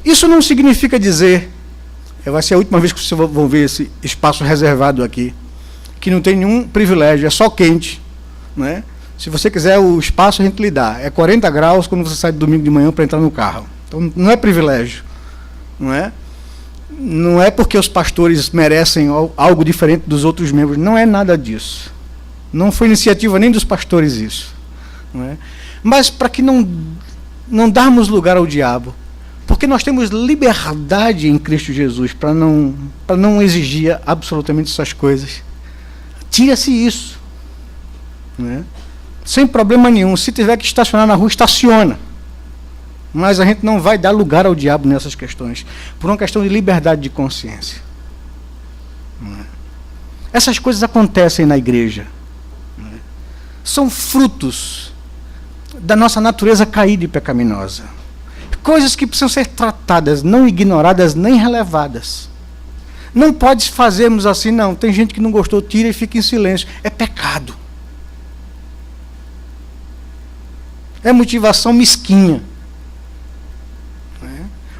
Isso não significa dizer, vai ser a última vez que vocês vão ver esse espaço reservado aqui, que não tem nenhum privilégio, é só quente, não é? Se você quiser o espaço, a gente lhe dá. É 40 graus quando você sai de domingo de manhã para entrar no carro. Então, não é privilégio. Não é? Não é porque os pastores merecem algo diferente dos outros membros. Não é nada disso. Não foi iniciativa nem dos pastores isso. Não é? Mas para que não darmos lugar ao diabo, porque nós temos liberdade em Cristo Jesus para não exigir absolutamente essas coisas. Tira-se isso. Não é? Sem problema nenhum. Se tiver que estacionar na rua, estaciona. Mas a gente não vai dar lugar ao diabo nessas questões, por uma questão de liberdade de consciência. Essas coisas acontecem na igreja. São frutos da nossa natureza caída e pecaminosa. Coisas que precisam ser tratadas, não ignoradas nem relevadas. Não pode fazermos assim, não. Tem gente que não gostou, tira e fica em silêncio. É pecado. É motivação mesquinha.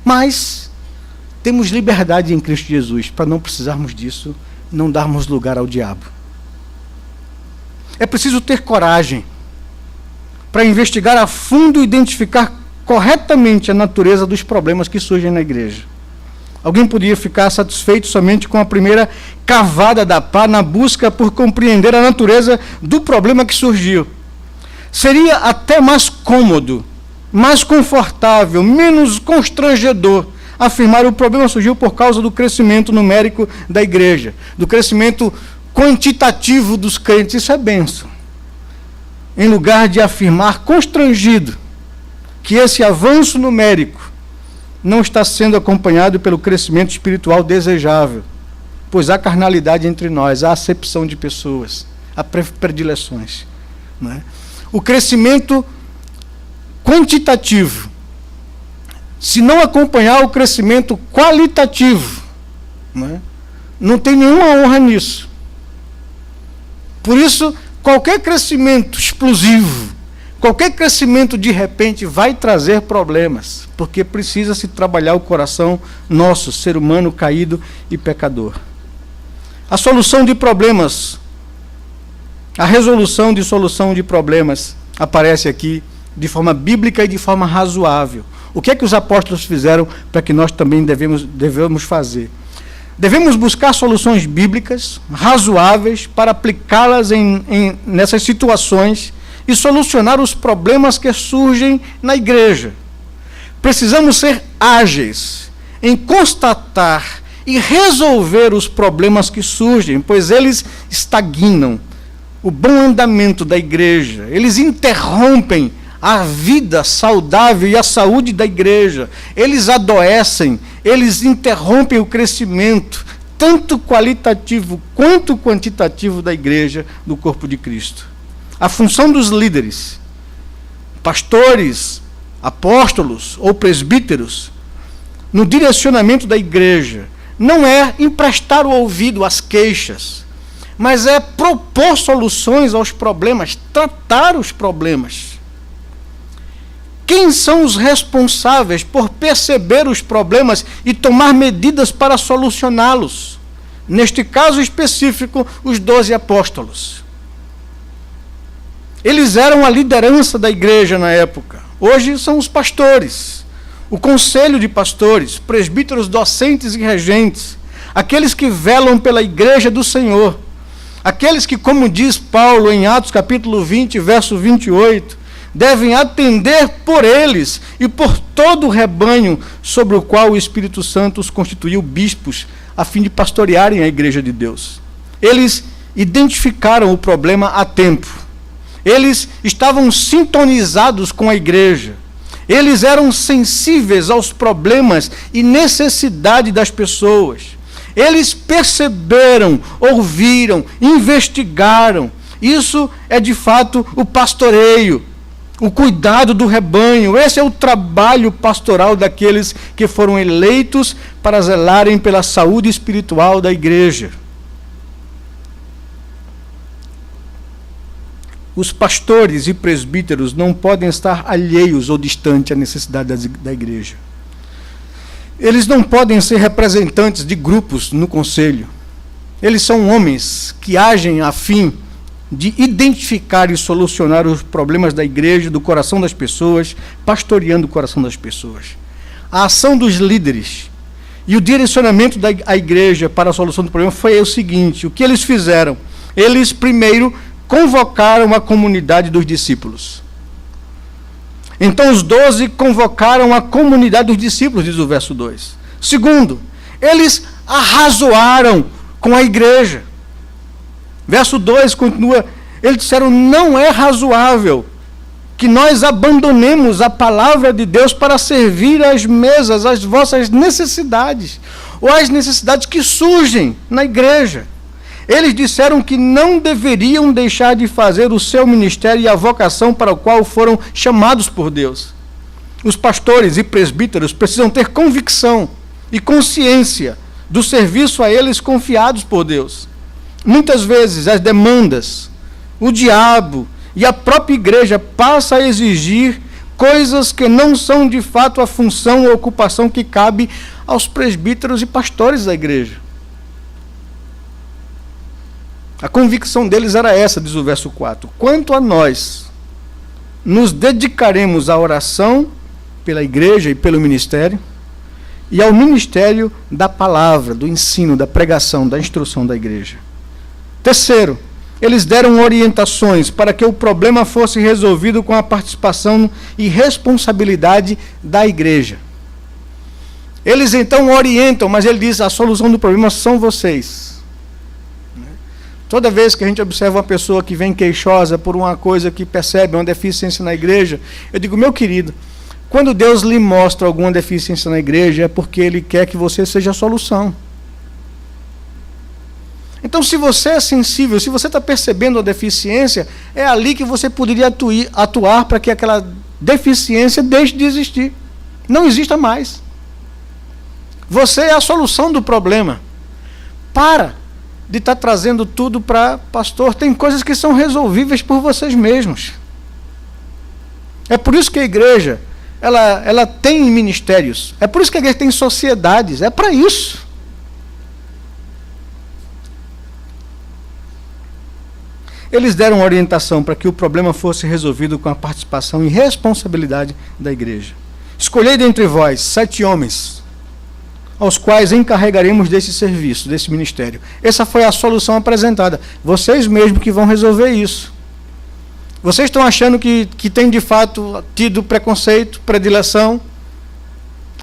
Mas temos liberdade em Cristo Jesus para não precisarmos disso, não darmos lugar ao diabo. É preciso ter coragem para investigar a fundo e identificar corretamente a natureza dos problemas que surgem na igreja. Alguém podia ficar satisfeito somente com a primeira cavada da pá na busca por compreender a natureza do problema que surgiu. Seria até mais cômodo, mais confortável, menos constrangedor afirmar o problema surgiu por causa do crescimento numérico da igreja, do crescimento quantitativo dos crentes. Isso é bênção. Em lugar de afirmar constrangido que esse avanço numérico não está sendo acompanhado pelo crescimento espiritual desejável, pois há carnalidade entre nós, há acepção de pessoas, há predileções. Não é? O crescimento quantitativo, se não acompanhar o crescimento qualitativo, não tem nenhuma honra nisso. Por isso, qualquer crescimento explosivo, qualquer crescimento de repente vai trazer problemas, porque precisa se trabalhar o coração nosso, ser humano caído e pecador. A solução de problemas, a resolução de solução de problemas aparece aqui de forma bíblica e de forma razoável. O que é que os apóstolos fizeram para que nós também devemos fazer? Devemos buscar soluções bíblicas, razoáveis, para aplicá-las nessas situações e solucionar os problemas que surgem na igreja. Precisamos ser ágeis em constatar e resolver os problemas que surgem, pois eles estagnam o bom andamento da igreja, eles interrompem a vida saudável e a saúde da igreja, eles adoecem, eles interrompem o crescimento, tanto qualitativo quanto quantitativo da igreja, do corpo de Cristo. A função dos líderes, pastores, apóstolos ou presbíteros, no direcionamento da igreja, não é emprestar o ouvido às queixas, mas é propor soluções aos problemas, tratar os problemas. Quem são os responsáveis por perceber os problemas e tomar medidas para solucioná-los? Neste caso específico, os 12 apóstolos. Eles eram a liderança da igreja na época. Hoje são os pastores, o conselho de pastores, presbíteros docentes e regentes, aqueles que velam pela igreja do Senhor, aqueles que, como diz Paulo em Atos capítulo 20, verso 28, devem atender por eles e por todo o rebanho sobre o qual o Espírito Santo os constituiu bispos, a fim de pastorearem a igreja de Deus. Eles identificaram o problema a tempo. Eles estavam sintonizados com a igreja. Eles eram sensíveis aos problemas e necessidade das pessoas. Eles perceberam, ouviram, investigaram Isso é de fato o pastoreio, o cuidado do rebanho. Esse é o trabalho pastoral daqueles que foram eleitos para zelarem pela saúde espiritual da igreja. Os pastores e presbíteros não podem estar alheios ou distantes à necessidade da igreja. Eles não podem ser representantes de grupos no conselho. Eles são homens que agem a fim de identificar e solucionar os problemas da igreja, do coração das pessoas, pastoreando o coração das pessoas. A ação dos líderes e o direcionamento da igreja para a solução do problema foi o seguinte: o que eles fizeram? Eles primeiro convocaram a comunidade dos discípulos. Então os 12 convocaram a comunidade dos discípulos, diz o verso 2. Segundo, eles arrazoaram com a igreja. Verso 2 continua, eles disseram: não é razoável que nós abandonemos a palavra de Deus para servir às mesas, às vossas necessidades, ou às necessidades que surgem na igreja. Eles disseram que não deveriam deixar de fazer o seu ministério e a vocação para o qual foram chamados por Deus. Os pastores e presbíteros precisam ter convicção e consciência do serviço a eles confiados por Deus. Muitas vezes as demandas, o diabo e a própria igreja passam a exigir coisas que não são de fato a função ou ocupação que cabe aos presbíteros e pastores da igreja. A convicção deles era essa, diz o verso 4. Quanto a nós, nos dedicaremos à oração pela igreja e pelo ministério, e ao ministério da palavra, do ensino, da pregação, da instrução da igreja. Terceiro, eles deram orientações para que o problema fosse resolvido com a participação e responsabilidade da igreja. Eles então orientam, mas ele diz: a solução do problema são vocês. Toda vez que a gente observa uma pessoa que vem queixosa por uma coisa que percebe, uma deficiência na igreja, eu digo: meu querido, quando Deus lhe mostra alguma deficiência na igreja, é porque Ele quer que você seja a solução. Então, se você é sensível, se você está percebendo a deficiência, é ali que você poderia atuar para que aquela deficiência deixe de existir. Não exista mais. Você é a solução do problema. Para de estar trazendo tudo para pastor. Tem coisas que são resolvíveis por vocês mesmos. É por isso que a igreja ela tem ministérios. É por isso que a igreja tem sociedades. É para isso. Eles deram orientação para que o problema fosse resolvido com a participação e responsabilidade da igreja. Escolhei dentre vós 7 homens, aos quais encarregaremos desse serviço, desse ministério. Essa foi a solução apresentada. Vocês mesmos que vão resolver isso. Vocês estão achando que tem de fato tido preconceito, predileção,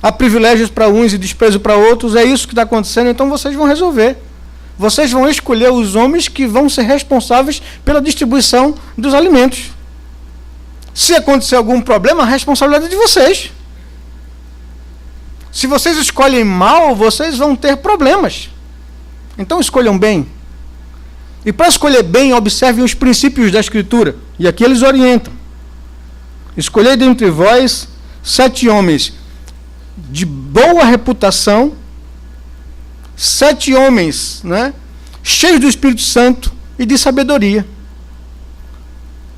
há privilégios para uns e desprezo para outros, é isso que está acontecendo, então vocês vão resolver. Vocês vão escolher os homens que vão ser responsáveis pela distribuição dos alimentos. Se acontecer algum problema, a responsabilidade é de vocês. Se vocês escolhem mal, vocês vão ter problemas. Então escolham bem. E para escolher bem, observem os princípios da Escritura. E aqui eles orientam. Escolhei dentre vós 7 homens de boa reputação, 7 homens, né, cheios do Espírito Santo e de sabedoria,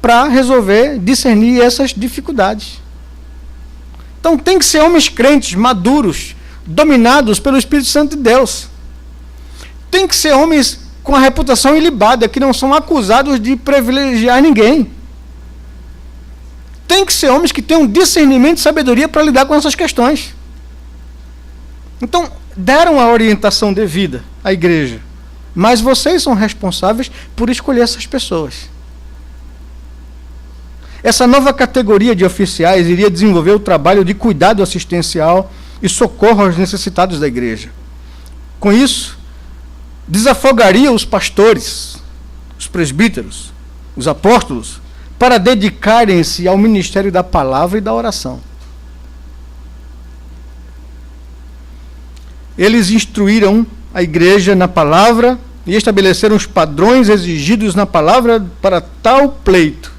para resolver, discernir essas dificuldades. Então tem que ser homens crentes, maduros, dominados pelo Espírito Santo de Deus. Tem que ser homens com a reputação ilibada, que não são acusados de privilegiar ninguém. Tem que ser homens que tenham discernimento e sabedoria para lidar com essas questões. Então, deram a orientação devida à igreja, mas vocês são responsáveis por escolher essas pessoas. Essa nova categoria de oficiais iria desenvolver o trabalho de cuidado assistencial e socorro aos necessitados da igreja. Com isso, desafogaria os pastores, os presbíteros, os apóstolos, para dedicarem-se ao ministério da palavra e da oração. Eles instruíram a igreja na palavra e estabeleceram os padrões exigidos na palavra para tal pleito.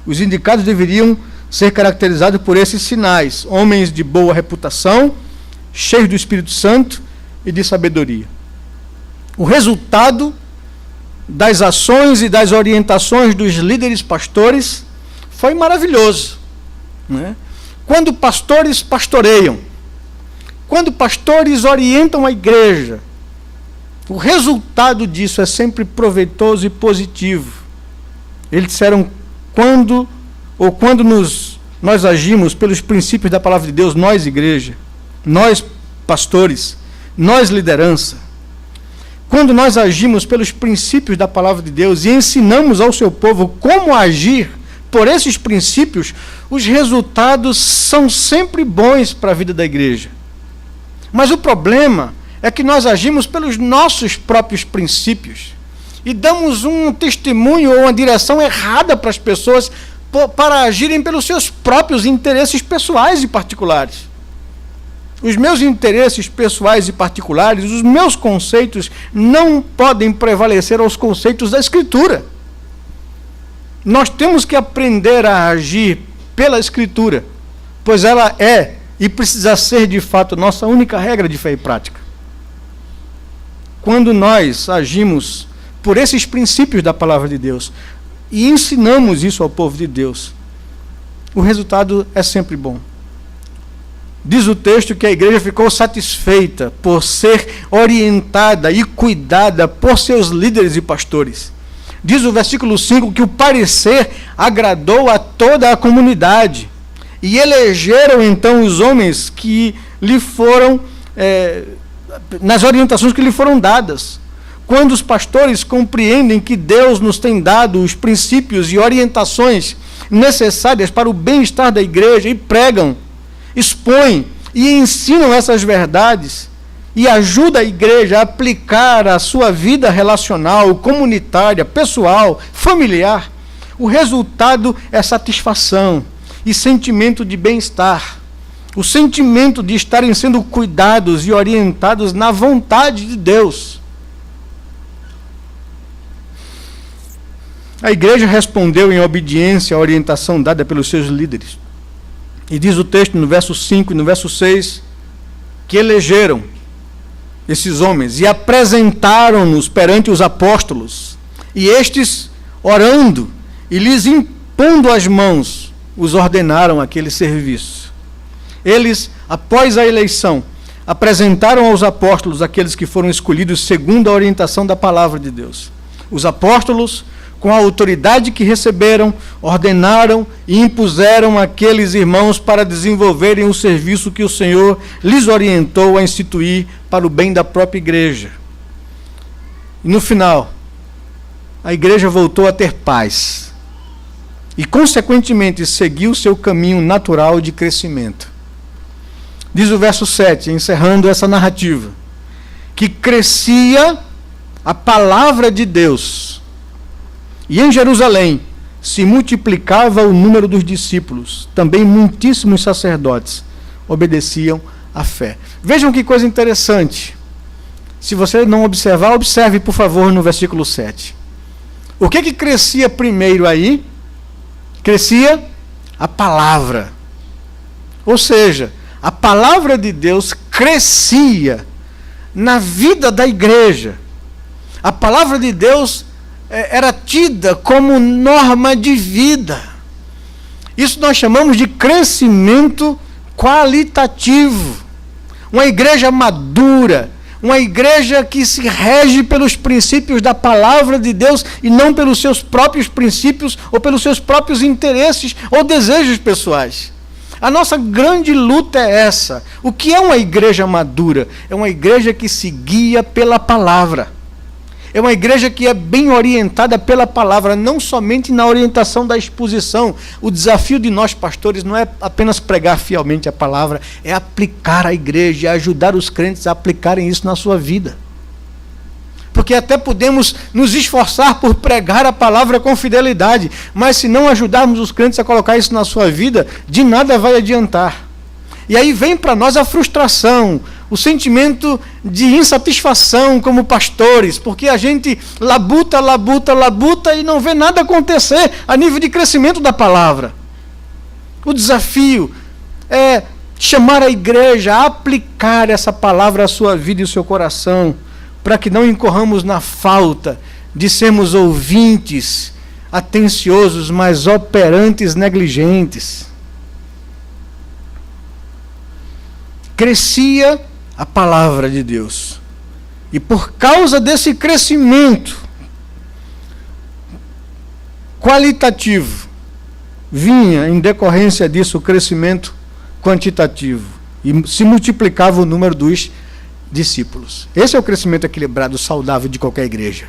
Os indicados deveriam ser caracterizados por esses sinais: homens de boa reputação, cheios do Espírito Santo e de sabedoria. O resultado das ações e das orientações dos líderes pastores foi maravilhoso, né? Quando pastores pastoreiam, quando pastores orientam a igreja, o resultado disso é sempre proveitoso e positivo. Eles disseram, quando nós agimos pelos princípios da palavra de Deus, nós igreja, nós pastores, nós liderança, quando nós agimos pelos princípios da palavra de Deus e ensinamos ao seu povo como agir por esses princípios, os resultados são sempre bons para a vida da igreja. Mas o problema é que nós agimos pelos nossos próprios princípios e damos um testemunho ou uma direção errada para as pessoas para agirem pelos seus próprios interesses pessoais e particulares. Os meus interesses pessoais e particulares, os meus conceitos não podem prevalecer aos conceitos da Escritura. Nós temos que aprender a agir pela Escritura, pois ela é e precisa ser de fato nossa única regra de fé e prática. Quando nós agimos por esses princípios da palavra de Deus e ensinamos isso ao povo de Deus, o resultado é sempre bom. Diz o texto que a igreja ficou satisfeita por ser orientada e cuidada por seus líderes e pastores. Diz o versículo 5 que o parecer agradou a toda a comunidade. E elegeram então os homens que lhe foram, nas orientações que lhe foram dadas. Quando os pastores compreendem que Deus nos tem dado os princípios e orientações necessárias para o bem-estar da igreja e pregam, expõem e ensinam essas verdades e ajudam a igreja a aplicar a sua vida relacional, comunitária, pessoal, familiar, o resultado é satisfação e sentimento de bem-estar, o sentimento de estarem sendo cuidados e orientados na vontade de Deus. A igreja respondeu em obediência à orientação dada pelos seus líderes. E diz o texto no verso 5 e no verso 6, que elegeram esses homens e apresentaram-nos perante os apóstolos, e estes, orando e lhes impondo as mãos, os ordenaram aquele serviço. Eles, após a eleição, apresentaram aos apóstolos aqueles que foram escolhidos segundo a orientação da palavra de Deus. Os apóstolos, com a autoridade que receberam, ordenaram e impuseram aqueles irmãos para desenvolverem o serviço que o Senhor lhes orientou a instituir para o bem da própria igreja. E no final, a igreja voltou a ter paz e, consequentemente, seguiu seu caminho natural de crescimento. Diz o verso 7, encerrando essa narrativa, que crescia a palavra de Deus. E em Jerusalém se multiplicava o número dos discípulos. Também muitíssimos sacerdotes obedeciam à fé. Vejam que coisa interessante. Se você não observar, observe, por favor, no versículo 7. O que crescia primeiro aí? Crescia a palavra. Ou seja, a palavra de Deus crescia na vida da igreja. A palavra de Deus era tida como norma de vida. Isso nós chamamos de crescimento qualitativo. Uma igreja madura, uma igreja que se rege pelos princípios da palavra de Deus e não pelos seus próprios princípios ou pelos seus próprios interesses ou desejos pessoais. A nossa grande luta é essa. O que é uma igreja madura? É uma igreja que se guia pela palavra. É uma igreja que é bem orientada pela palavra, não somente na orientação da exposição. O desafio de nós pastores não é apenas pregar fielmente a palavra, é aplicar a igreja, é ajudar os crentes a aplicarem isso na sua vida. Porque até podemos nos esforçar por pregar a palavra com fidelidade, mas se não ajudarmos os crentes a colocar isso na sua vida, de nada vai adiantar. E aí vem para nós a frustração, o sentimento de insatisfação como pastores, porque a gente labuta e não vê nada acontecer a nível de crescimento da palavra. O desafio é chamar a igreja a aplicar essa palavra à sua vida e ao seu coração, para que não incorramos na falta de sermos ouvintes atenciosos, mas operantes negligentes. Crescia a palavra de Deus. E por causa desse crescimento qualitativo, vinha em decorrência disso o crescimento quantitativo. E se multiplicava o número dos discípulos. Esse é o crescimento equilibrado, saudável de qualquer igreja.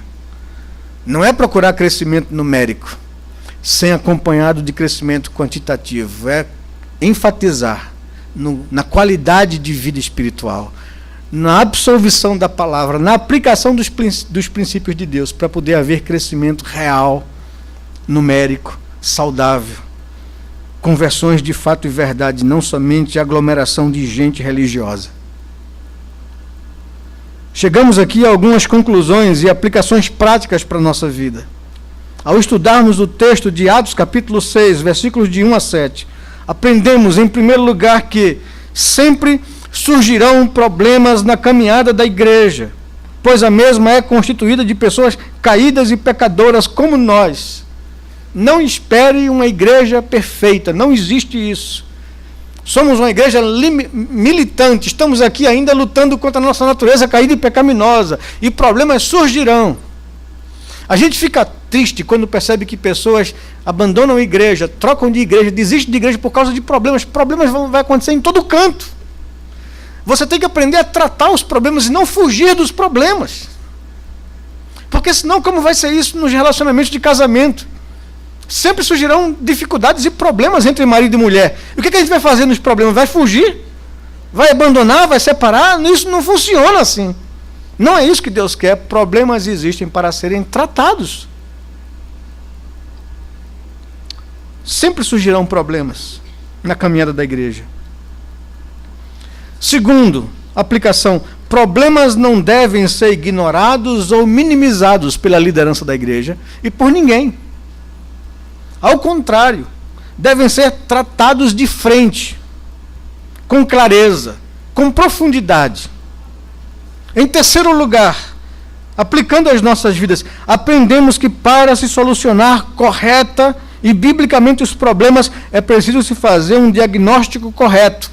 Não é procurar crescimento numérico, sem acompanhado de crescimento quantitativo. É enfatizar na qualidade de vida espiritual, na absolvição da palavra, na aplicação dos princípios de Deus, para poder haver crescimento real, numérico, saudável, conversões de fato e verdade, não somente aglomeração de gente religiosa. Chegamos aqui a algumas conclusões e aplicações práticas para a nossa vida. Ao estudarmos o texto de Atos capítulo 6, versículos de 1 a 7, aprendemos, em primeiro lugar, que sempre surgirão problemas na caminhada da igreja, pois a mesma é constituída de pessoas caídas e pecadoras como nós. Não espere uma igreja perfeita, não existe isso. Somos uma igreja militante, estamos aqui ainda lutando contra a nossa natureza caída e pecaminosa, e problemas surgirão. A gente fica triste quando percebe que pessoas abandonam a igreja, trocam de igreja, desistem de igreja por causa de problemas. Problemas vão acontecer em todo canto. Você tem que aprender a tratar os problemas e não fugir dos problemas. Porque senão, como vai ser isso nos relacionamentos de casamento? Sempre surgirão dificuldades e problemas entre marido e mulher. E o que a gente vai fazer nos problemas? Vai fugir? Vai abandonar? Vai separar? Isso não funciona assim. Não é isso que Deus quer. Problemas existem para serem tratados. Sempre surgirão problemas na caminhada da igreja. Segundo, aplicação: problemas não devem ser ignorados ou minimizados pela liderança da igreja e por ninguém. Ao contrário, devem ser tratados de frente, com clareza, com profundidade. Em terceiro lugar, aplicando às nossas vidas, aprendemos que para se solucionar correta e biblicamente os problemas, é preciso se fazer um diagnóstico correto.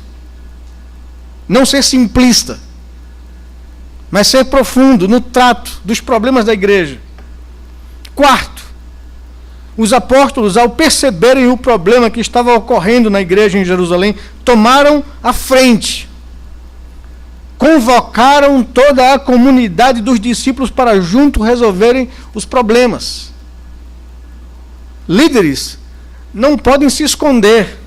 Não ser simplista, mas ser profundo no trato dos problemas da igreja. Quarto, os apóstolos, ao perceberem o problema que estava ocorrendo na igreja em Jerusalém, tomaram a frente. Convocaram toda a comunidade dos discípulos para juntos resolverem os problemas. Líderes não podem se esconder.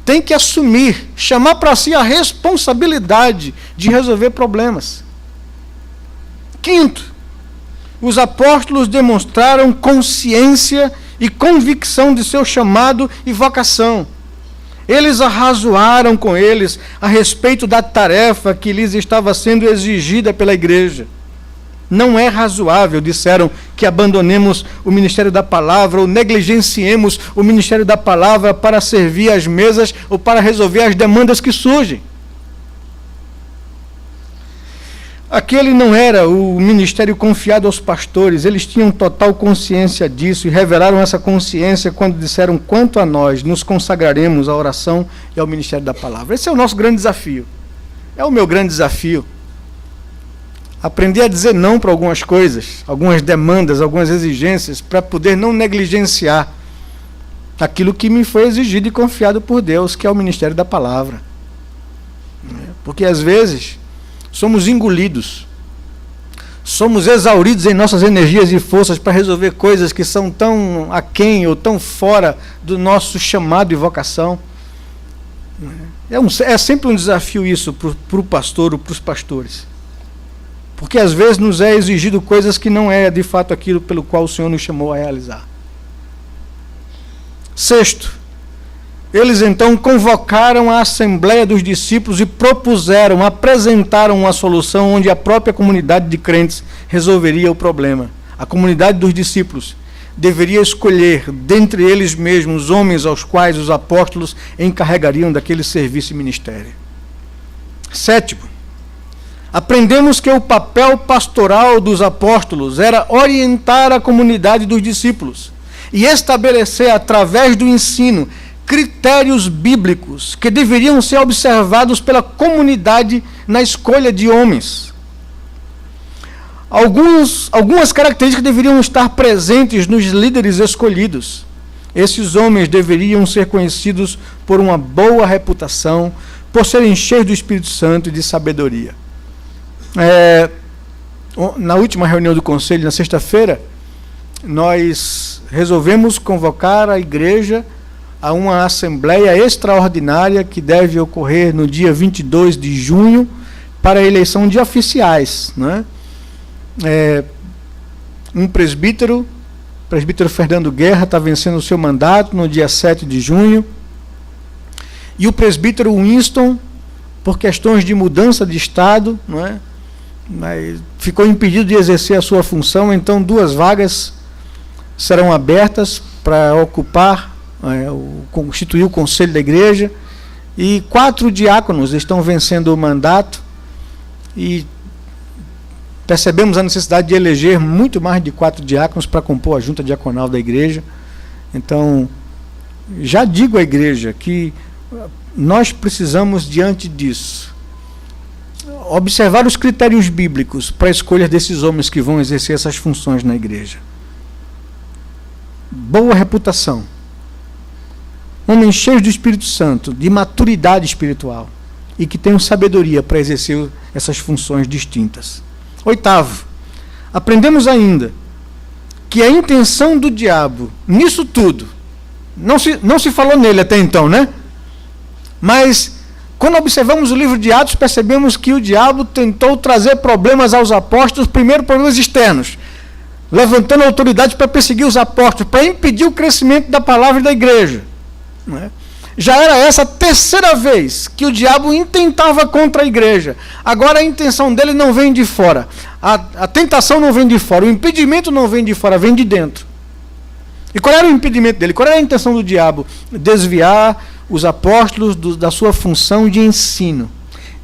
Tem que assumir, chamar para si a responsabilidade de resolver problemas. Quinto, os apóstolos demonstraram consciência e convicção de seu chamado e vocação. Eles arrazoaram com eles a respeito da tarefa que lhes estava sendo exigida pela igreja. Não é razoável, disseram, que abandonemos o ministério da palavra ou negligenciemos o ministério da palavra para servir às mesas ou para resolver as demandas que surgem. Aquele não era o ministério confiado aos pastores, eles tinham total consciência disso e revelaram essa consciência quando disseram: quanto a nós, nos consagraremos à oração e ao ministério da palavra. Esse é o nosso grande desafio. É o meu grande desafio. Aprender a dizer não para algumas coisas, algumas demandas, algumas exigências, para poder não negligenciar aquilo que me foi exigido e confiado por Deus, que é o ministério da palavra. Porque às vezes somos engolidos, somos exauridos em nossas energias e forças para resolver coisas que são tão aquém ou tão fora do nosso chamado e vocação. É sempre um desafio isso para o pastor ou para os pastores. Porque às vezes nos é exigido coisas que não é de fato aquilo pelo qual o Senhor nos chamou a realizar. Sexto, Eles então convocaram a Assembleia dos Discípulos e propuseram, apresentaram uma solução onde a própria comunidade de crentes resolveria o problema. A comunidade dos discípulos deveria escolher dentre eles mesmos homens aos quais os apóstolos encarregariam daquele serviço e ministério. Sétimo, aprendemos que o papel pastoral dos apóstolos era orientar a comunidade dos discípulos e estabelecer, através do ensino, critérios bíblicos que deveriam ser observados pela comunidade na escolha de homens. Algumas características deveriam estar presentes nos líderes escolhidos. Esses homens deveriam ser conhecidos por uma boa reputação, por serem cheios do Espírito Santo e de sabedoria. Na última reunião do conselho, na sexta-feira, nós resolvemos convocar a igreja a uma assembleia extraordinária que deve ocorrer no dia 22 de junho para a eleição de oficiais, né? Um presbítero Fernando Guerra, está vencendo o seu mandato no dia 7 de junho, e o presbítero Winston, por questões de mudança de estado, não é? Ficou impedido de exercer a sua função, então 2 vagas serão abertas para ocupar, constituir o conselho da igreja, e 4 diáconos estão vencendo o mandato, e percebemos a necessidade de eleger muito mais de 4 diáconos para compor a junta diaconal da igreja. Então, já digo à igreja que nós precisamos, diante disso, observar os critérios bíblicos para a escolha desses homens que vão exercer essas funções na igreja. Boa reputação, homens cheios do Espírito Santo, de maturidade espiritual, e que tenham sabedoria para exercer essas funções distintas. 8º, aprendemos ainda que a intenção do diabo nisso tudo, não se falou nele até então, né? Mas quando observamos o livro de Atos, percebemos que o diabo tentou trazer problemas aos apóstolos, primeiro problemas externos, levantando autoridades para perseguir os apóstolos, para impedir o crescimento da palavra e da igreja, não é? Já era essa a 3ª vez que o diabo intentava contra a igreja. Agora a intenção dele não vem de fora. A tentação não vem de fora. O impedimento não vem de fora, vem de dentro. E qual era o impedimento dele? Qual era a intenção do diabo? Desviar os apóstolos da sua função de ensino.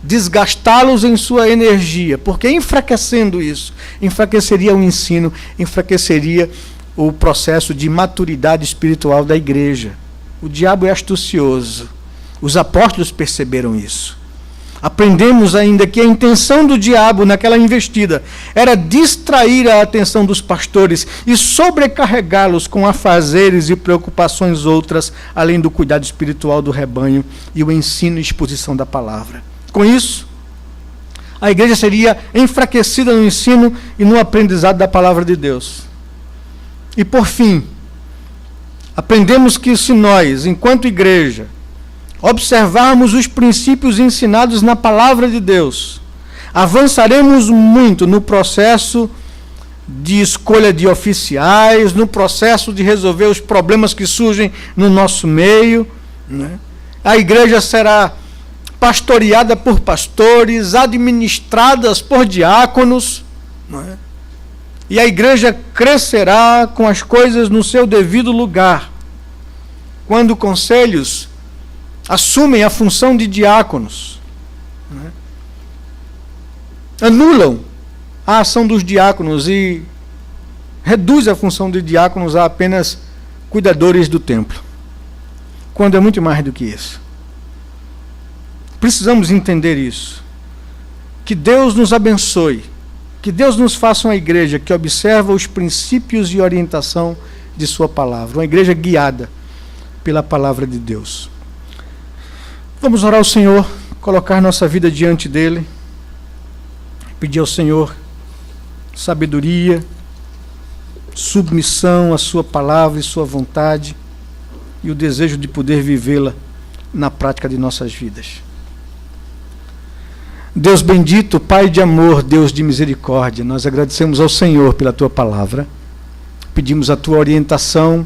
Desgastá-los em sua energia. Porque enfraquecendo isso, enfraqueceria o ensino, enfraqueceria o processo de maturidade espiritual da igreja. O diabo é astucioso. Os apóstolos perceberam isso. Aprendemos ainda que a intenção do diabo naquela investida era distrair a atenção dos pastores e sobrecarregá-los com afazeres e preocupações outras, além do cuidado espiritual do rebanho e o ensino e exposição da palavra. Com isso, a igreja seria enfraquecida no ensino e no aprendizado da palavra de Deus. E por fim, aprendemos que se nós, enquanto igreja, observarmos os princípios ensinados na palavra de Deus, avançaremos muito no processo de escolha de oficiais, no processo de resolver os problemas que surgem no nosso meio, né? A igreja será pastoreada por pastores, administradas por diáconos, né? E a igreja crescerá com as coisas no seu devido lugar. Quando conselhos assumem a função de diáconos, né? Anulam a ação dos diáconos e reduz a função de diáconos a apenas cuidadores do templo, quando é muito mais do que isso. Precisamos entender isso. Que Deus nos abençoe. Que Deus nos faça uma igreja que observa os princípios e orientação de sua palavra. Uma igreja guiada pela palavra de Deus. Vamos orar ao Senhor, colocar nossa vida diante dele, pedir ao Senhor sabedoria, submissão à sua palavra e sua vontade e o desejo de poder vivê-la na prática de nossas vidas. Deus bendito, Pai de amor, Deus de misericórdia, nós agradecemos ao Senhor pela Tua palavra, pedimos a Tua orientação,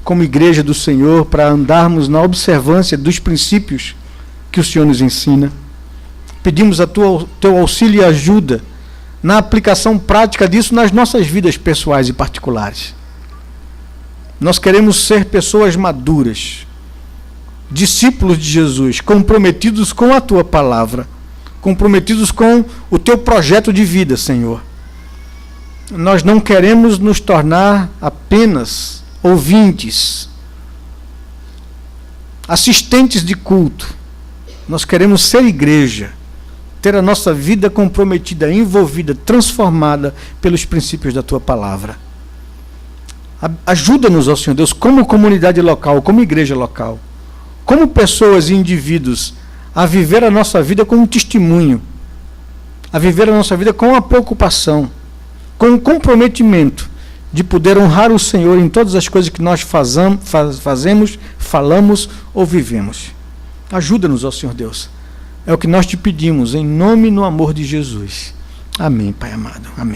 como igreja do Senhor, para andarmos na observância dos princípios que o Senhor nos ensina. Pedimos teu auxílio e ajuda na aplicação prática disso nas nossas vidas pessoais e particulares. Nós queremos ser pessoas maduras, discípulos de Jesus, comprometidos com a tua palavra, comprometidos com o teu projeto de vida, Senhor. Nós não queremos nos tornar apenas ouvintes, assistentes de culto. Nós queremos ser igreja, ter a nossa vida comprometida, envolvida, transformada pelos princípios da tua palavra. Ajuda-nos, ó Senhor Deus, como comunidade local, como igreja local, como pessoas e indivíduos, a viver a nossa vida com um testemunho, a viver a nossa vida com a preocupação, com um comprometimento de poder honrar o Senhor em todas as coisas que nós fazemos, falamos ou vivemos. Ajuda-nos, ó Senhor Deus. É o que nós te pedimos, em nome e no amor de Jesus. Amém, Pai amado. Amém.